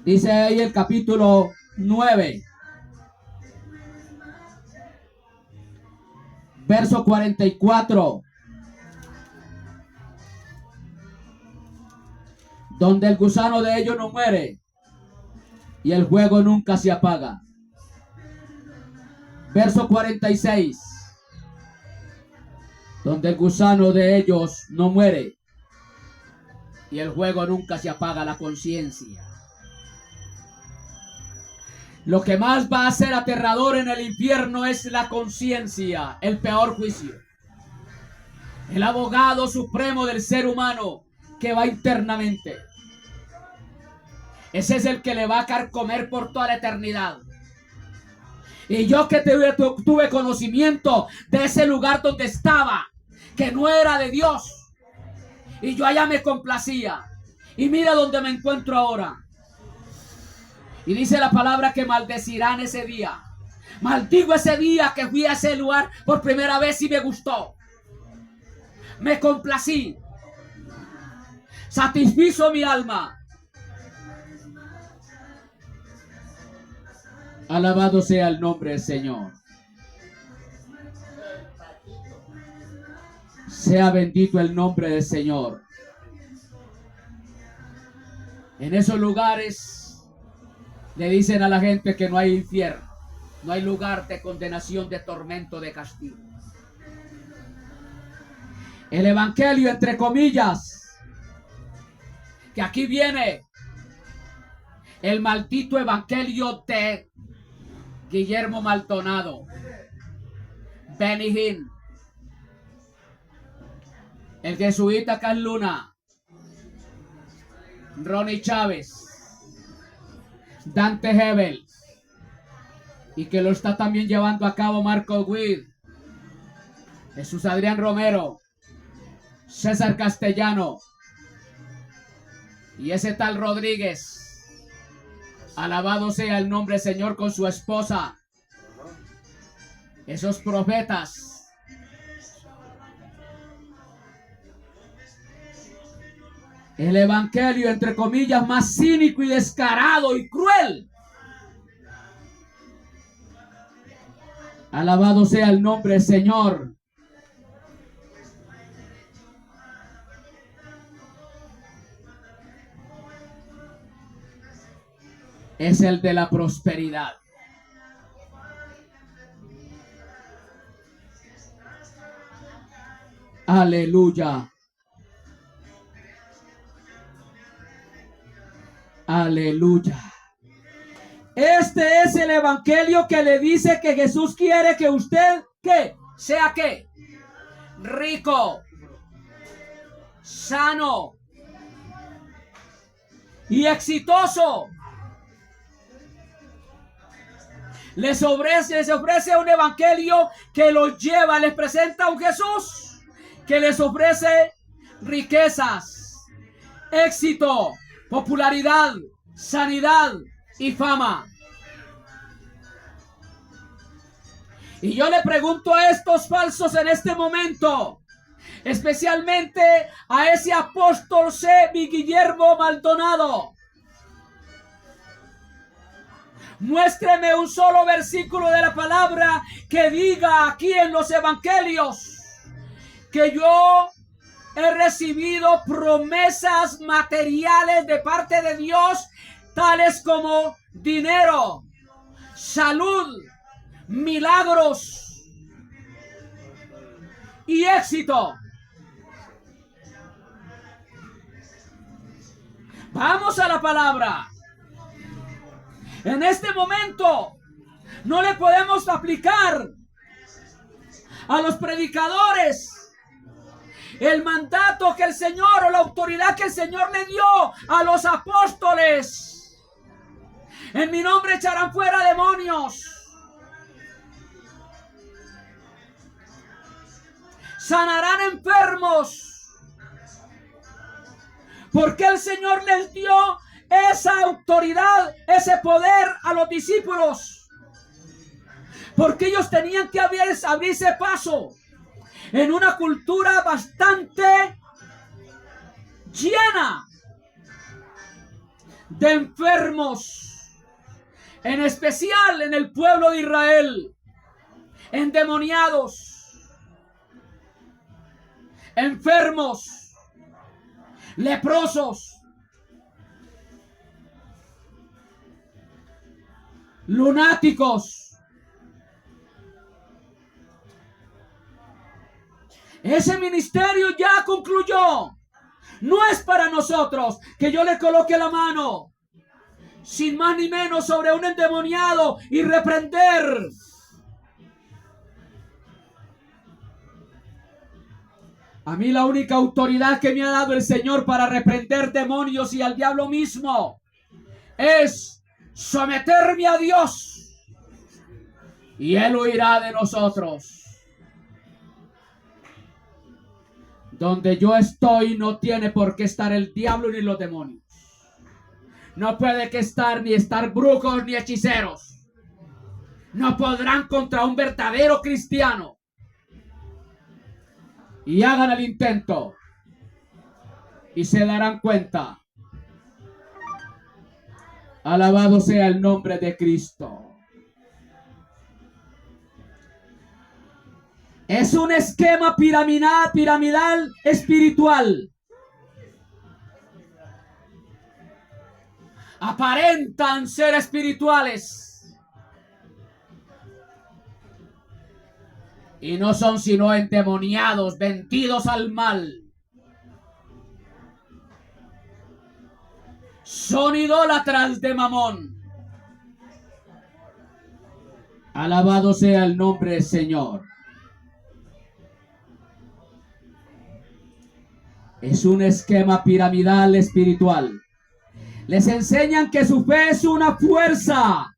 Dice ahí el capítulo 9, verso 44. Donde el gusano de ellos no muere y el fuego nunca se apaga. Verso 46. Donde el gusano de ellos no muere y el fuego nunca se apaga, la conciencia. Lo que más va a ser aterrador en el infierno es la conciencia, el peor juicio. El abogado supremo del ser humano que va internamente. Ese es el que le va a carcomer por toda la eternidad. Y yo que tuve conocimiento de ese lugar donde estaba, que no era de Dios, y yo allá me complacía. Y mira donde me encuentro ahora. Y dice la palabra que maldecirán ese día. Maldigo ese día que fui a ese lugar por primera vez y me gustó. Me complací. Satisfizo mi alma. Alabado sea el nombre del Señor. Sea bendito el nombre del Señor. En esos lugares le dicen a la gente que no hay infierno, no hay lugar de condenación, de tormento, de castigo. El evangelio, entre comillas, que aquí viene el maldito evangelio de Guillermo Maldonado, Benny Hinn, el jesuita Carl Luna, Ronnie Chávez, Dante Hebel, y que lo está también llevando a cabo Marco Witt, Jesús Adrián Romero, César Castellano y ese tal Rodríguez. Alabado sea el nombre del Señor con su esposa. Esos profetas. El evangelio, entre comillas, más cínico y descarado y cruel. Alabado sea el nombre del Señor. Es el de la prosperidad. Aleluya. Aleluya. Este es el evangelio que le dice que Jesús quiere que usted, ¿qué? ¿Sea qué? Rico, sano y exitoso. Les ofrece un evangelio que los lleva, les presenta a un Jesús que les ofrece riquezas, éxito, popularidad, sanidad y fama. Y yo le pregunto a estos falsos en este momento, especialmente a ese apóstol Sebi Guillermo Maldonado, muéstreme un solo versículo de la palabra que diga aquí en los evangelios que yo he recibido promesas materiales de parte de Dios, tales como dinero, salud, milagros y éxito. Vamos a la palabra. En este momento no le podemos aplicar a los predicadores el mandato que el Señor o la autoridad que el Señor le dio a los apóstoles. En mi nombre echarán fuera demonios, sanarán enfermos, porque el Señor les dio esa autoridad, ese poder a los discípulos, porque ellos tenían que abrirse paso en una cultura bastante llena de enfermos, en especial en el pueblo de Israel, endemoniados, enfermos, leprosos, lunáticos. Ese ministerio ya concluyó. No es para nosotros que yo le coloque la mano, sin más ni menos, sobre un endemoniado y reprender. A mí la única autoridad que me ha dado el Señor para reprender demonios y al diablo mismo es someterme a Dios, y Él huirá de nosotros. Donde yo estoy no tiene por qué estar el diablo ni los demonios. No puede que estar ni estar brujos ni hechiceros. No podrán contra un verdadero cristiano. Y hagan el intento y se darán cuenta. Alabado sea el nombre de Cristo. Es un esquema piramidal espiritual. Aparentan ser espirituales y no son sino endemoniados, vendidos al mal. Son idólatras de Mamón. Alabado sea el nombre del Señor. Es un esquema piramidal espiritual. Les enseñan que su fe es una fuerza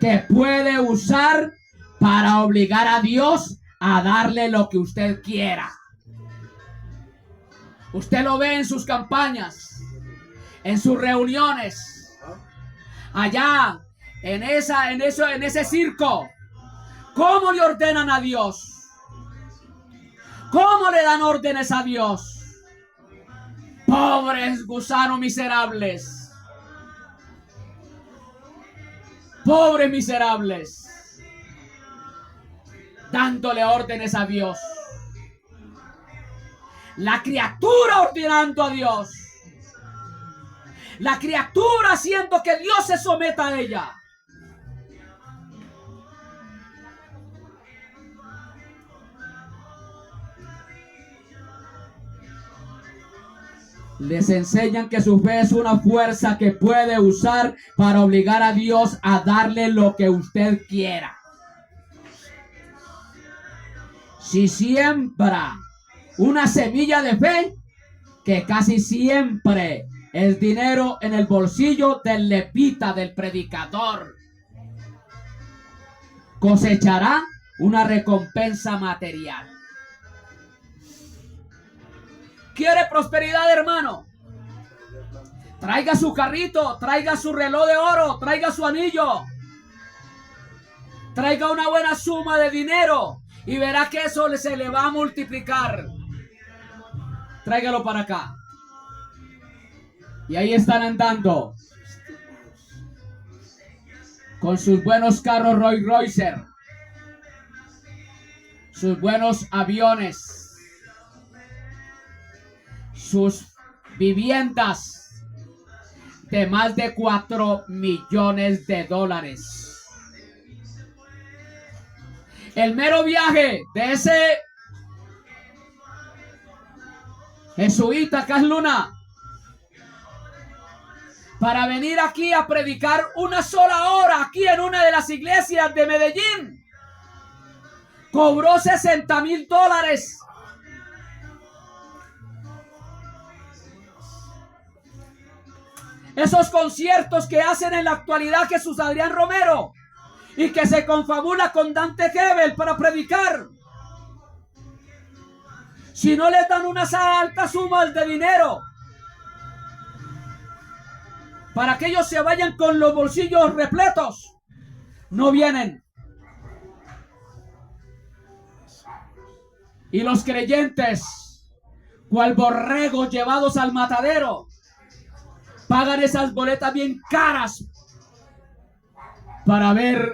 que puede usar para obligar a Dios a darle lo que usted quiera. Usted lo ve en sus campañas, en sus reuniones. allá en ese circo, ¿cómo le ordenan a Dios? ¿Cómo le dan órdenes a Dios? Pobres gusanos miserables. Pobres miserables. Dándole órdenes a Dios. La criatura ordenando a Dios. La criatura haciendo que Dios se someta a ella. Les enseñan que su fe es una fuerza que puede usar para obligar a Dios a darle lo que usted quiera. Si siembra una semilla de fe, que casi siempre es dinero en el bolsillo del levita, del predicador, cosechará una recompensa material. ¿Quiere prosperidad, hermano? Traiga su carrito, traiga su reloj de oro, traiga su anillo. Traiga una buena suma de dinero y verá que eso se le va a multiplicar. Tráigalo para acá. Y ahí están andando con sus buenos carros Rolls Royce, sus buenos aviones, sus viviendas de más de 4 millones de dólares. El mero viaje de ese jesuita Cas Luna para venir aquí a predicar una sola hora aquí en una de las iglesias de Medellín cobró $60,000. Esos conciertos que hacen en la actualidad Jesús Adrián Romero y que se confabula con Dante Gebel para predicar. Si no les dan unas altas sumas de dinero para que ellos se vayan con los bolsillos repletos, no vienen. Y los creyentes, cual borregos llevados al matadero, pagan esas boletas bien caras para ver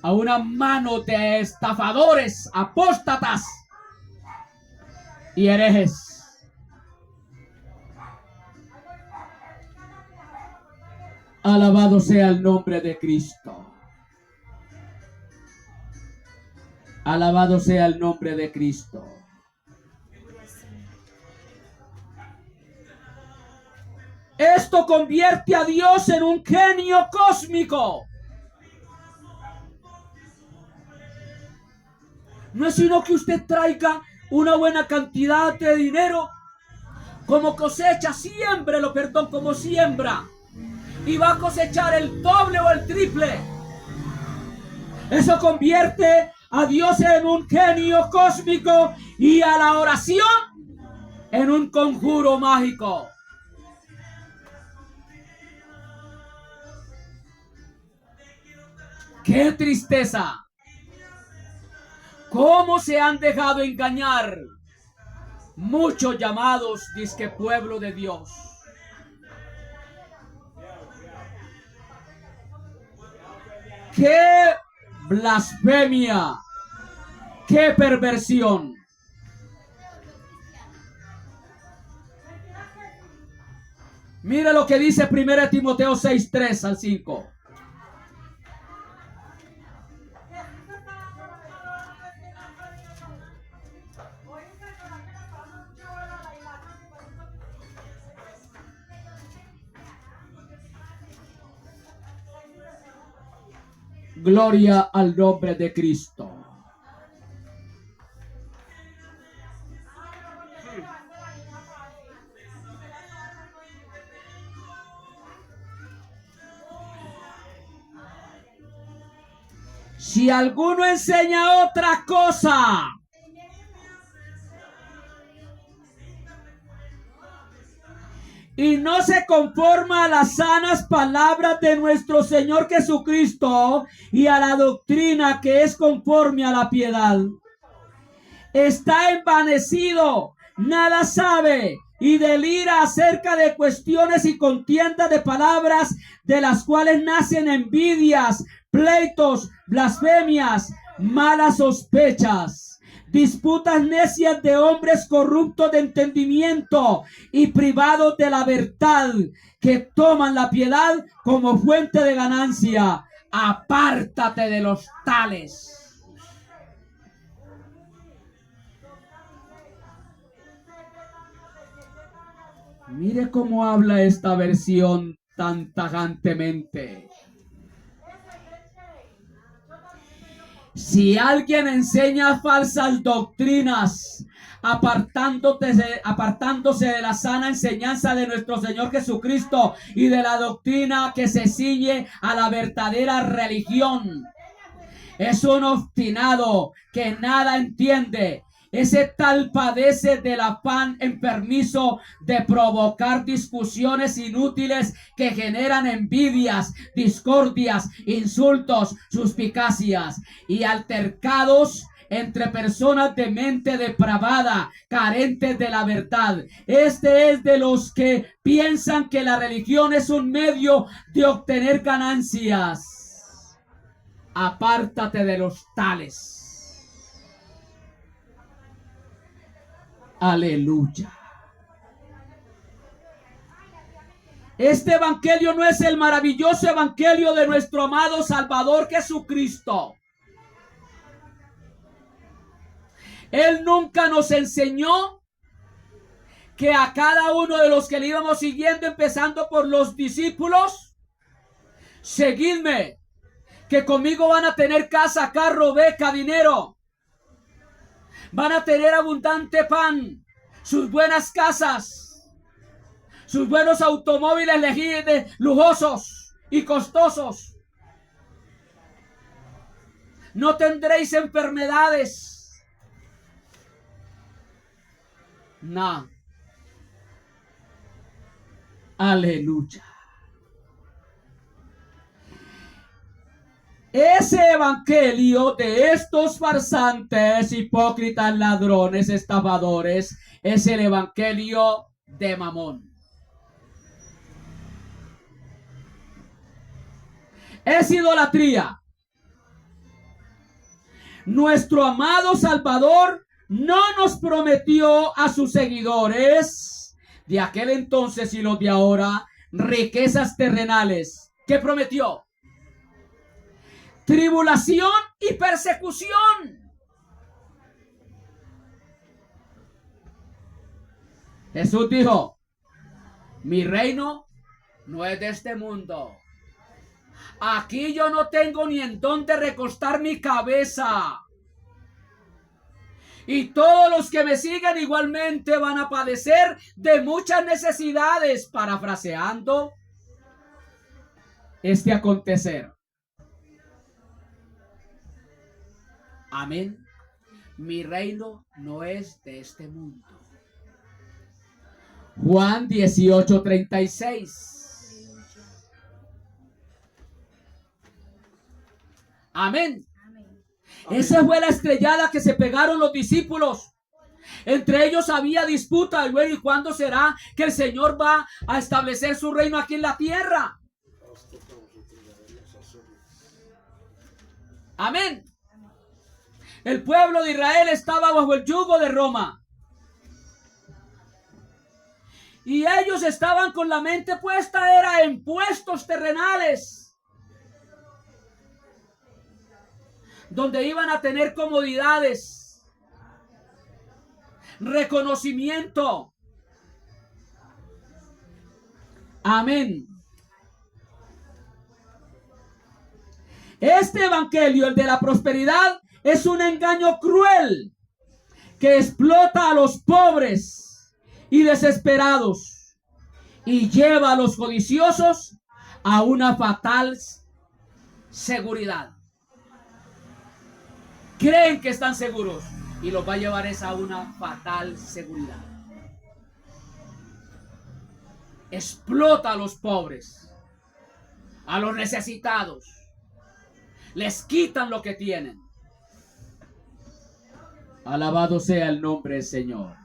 a una mano de estafadores, apóstatas y herejes. Alabado sea el nombre de Cristo. Alabado sea el nombre de Cristo. Esto convierte a Dios en un genio cósmico. No es sino que usted traiga una buena cantidad de dinero, como cosecha, siémbrelo, perdón, como siembra, y va a cosechar el doble o el triple. Eso convierte a Dios en un genio cósmico y a la oración en un conjuro mágico. ¡Qué tristeza! ¿Cómo se han dejado engañar muchos llamados disque pueblo de Dios? ¡Qué blasfemia! ¡Qué perversión! Mire lo que dice 1 Timoteo 6:3 al 5. Gloria al nombre de Cristo. Si alguno enseña otra cosa y no se conforma a las sanas palabras de nuestro Señor Jesucristo y a la doctrina que es conforme a la piedad. Está envanecido, nada sabe y delira acerca de cuestiones y contiendas de palabras, de las cuales nacen envidias, pleitos, blasfemias, malas sospechas, disputas necias de hombres corruptos de entendimiento y privados de la verdad, que toman la piedad como fuente de ganancia. Apártate de los tales. Mire cómo habla esta versión tan tajantemente. Si alguien enseña falsas doctrinas, apartándose de la sana enseñanza de nuestro Señor Jesucristo y de la doctrina que se ciñe a la verdadera religión, es un obstinado que nada entiende. Ese tal padece del afán enfermizo de provocar discusiones inútiles que generan envidias, discordias, insultos, suspicacias y altercados entre personas de mente depravada, carentes de la verdad. Este es de los que piensan que la religión es un medio de obtener ganancias. Apártate de los tales. Aleluya. Este evangelio no es el maravilloso evangelio de nuestro amado Salvador Jesucristo. Él nunca nos enseñó que a cada uno de los que le íbamos siguiendo, empezando por los discípulos, seguidme, que conmigo van a tener casa, carro, beca, dinero. Van a tener abundante pan, sus buenas casas, sus buenos automóviles lujosos y costosos. No tendréis enfermedades. No. Aleluya. Ese evangelio de estos farsantes, hipócritas, ladrones, estafadores, es el evangelio de Mamón. Es idolatría. Nuestro amado Salvador no nos prometió a sus seguidores de aquel entonces y los de ahora riquezas terrenales. ¿Qué prometió? Tribulación y persecución. Jesús dijo: mi reino no es de este mundo. Aquí yo no tengo ni en dónde recostar mi cabeza. Y todos los que me siguen igualmente van a padecer de muchas necesidades, parafraseando este acontecer. Amén. Mi reino no es de este mundo. Juan 18:36. Amén. Esa fue la estrellada que se pegaron los discípulos. Entre ellos había disputa. ¿Y cuándo será que el Señor va a establecer su reino aquí en la tierra? Amén. El pueblo de Israel estaba bajo el yugo de Roma. Y ellos estaban con la mente puesta era en puestos terrenales, donde iban a tener comodidades, reconocimiento. Amén. Este evangelio, el de la prosperidad, es un engaño cruel que explota a los pobres y desesperados y lleva a los codiciosos a una fatal seguridad. Creen que están seguros y los va a llevar a una fatal seguridad. explota a los pobres, a los necesitados, les quitan lo que tienen. Alabado sea el nombre del Señor.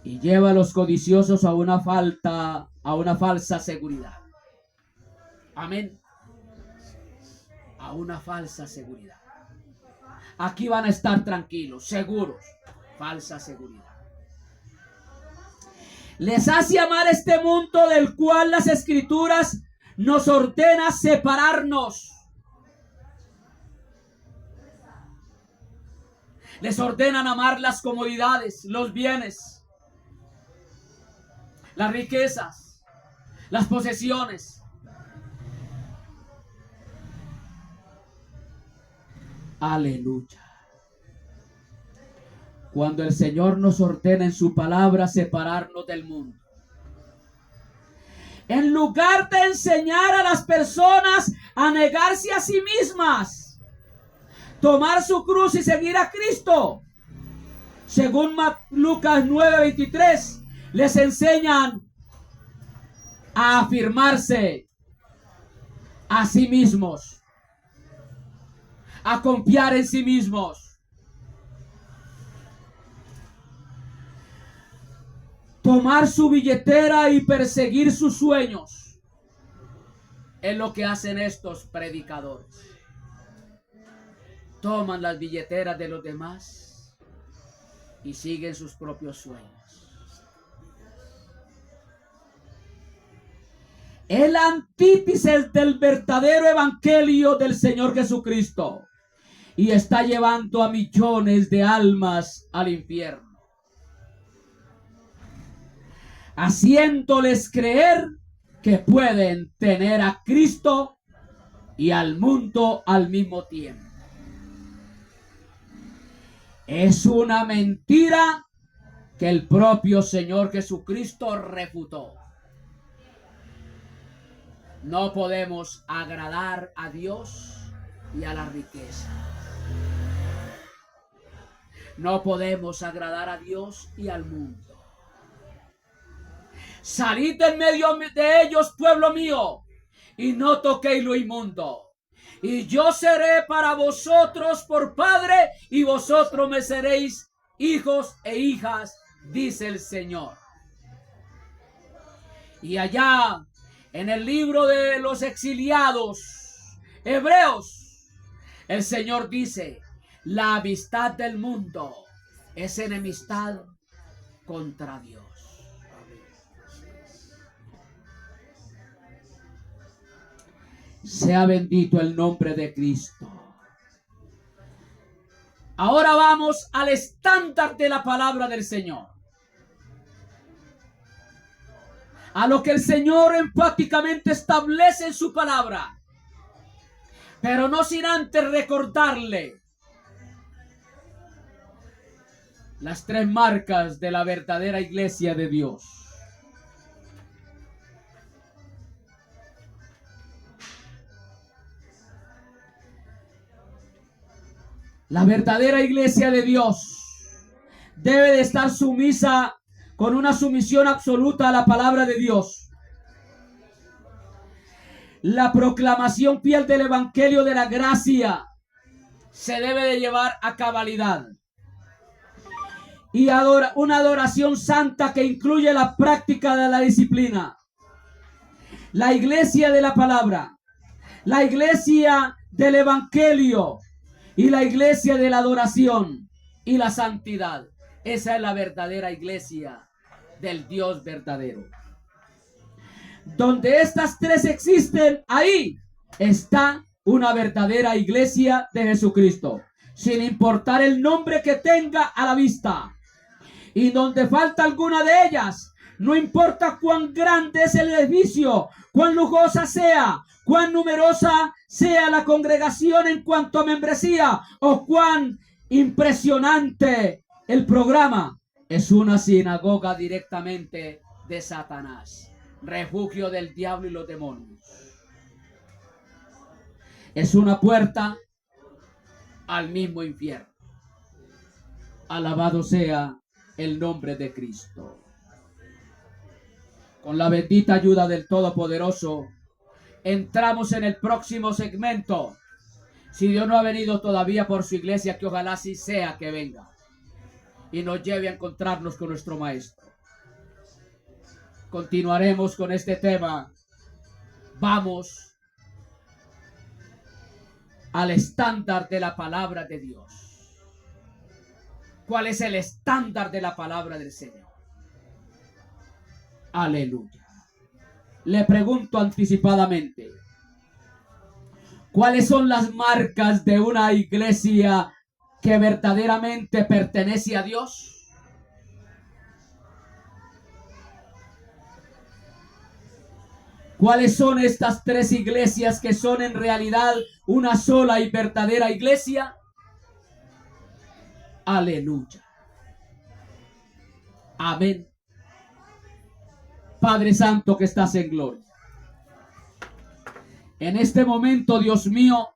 Y lleva a los codiciosos a una falsa seguridad. Amén. A una falsa seguridad. Aquí van a estar tranquilos, seguros. Falsa seguridad. Les hace amar este mundo del cual las Escrituras nos ordena separarnos. Les ordenan amar las comodidades, los bienes, las riquezas, las posesiones. Aleluya. Cuando el Señor nos ordena en su palabra separarnos del mundo, en lugar de enseñar a las personas a negarse a sí mismas, tomar su cruz y seguir a Cristo, según Lucas 9:23, les enseñan a afirmarse a sí mismos, a confiar en sí mismos. Tomar su billetera y perseguir sus sueños es lo que hacen estos predicadores. Toman las billeteras de los demás y siguen sus propios sueños. Es la antítesis del verdadero evangelio del Señor Jesucristo y está llevando a millones de almas al infierno, haciéndoles creer que pueden tener a Cristo y al mundo al mismo tiempo. Es una mentira que el propio Señor Jesucristo refutó. No podemos agradar a Dios y a la riqueza. No podemos agradar a Dios y al mundo. Salid en medio de ellos, pueblo mío, y no toquéis lo inmundo. Y yo seré para vosotros por padre, y vosotros me seréis hijos e hijas, dice el Señor. Y allá, en el libro de los exiliados hebreos, el Señor dice: la amistad del mundo es enemistad contra Dios. Sea bendito el nombre de Cristo. Ahora vamos al estándar de la palabra del Señor. A lo que el Señor enfáticamente establece en su palabra. Pero no sin antes recordarle las tres marcas de la verdadera iglesia de Dios. La verdadera iglesia de Dios debe de estar sumisa con una sumisión absoluta a la palabra de Dios. La proclamación fiel del evangelio de la gracia se debe de llevar a cabalidad. Y una adoración santa que incluye la práctica de la disciplina. La iglesia de la palabra, la iglesia del evangelio y la iglesia de la adoración y la santidad. Esa es la verdadera iglesia del Dios verdadero. Donde estas tres existen, ahí está una verdadera iglesia de Jesucristo, sin importar el nombre que tenga a la vista. Y donde falta alguna de ellas, no importa cuán grande es el edificio, cuán lujosa sea, cuán numerosa sea la congregación en cuanto a membresía, o cuán impresionante el programa, es una sinagoga directamente de Satanás, refugio del diablo y los demonios. Es una puerta al mismo infierno. Alabado sea el nombre de Cristo. Con la bendita ayuda del Todopoderoso, entramos en el próximo segmento. Si Dios no ha venido todavía por su iglesia, que ojalá sí sea que venga y nos lleve a encontrarnos con nuestro Maestro. Continuaremos con este tema. Vamos al estándar de la palabra de Dios. ¿Cuál es el estándar de la palabra del Señor? Aleluya. Le pregunto anticipadamente, ¿cuáles son las marcas de una iglesia que verdaderamente pertenece a Dios? ¿Cuáles son estas tres iglesias que son en realidad una sola y verdadera iglesia? Aleluya. Amén. Padre Santo que estás en gloria. En este momento, Dios mío,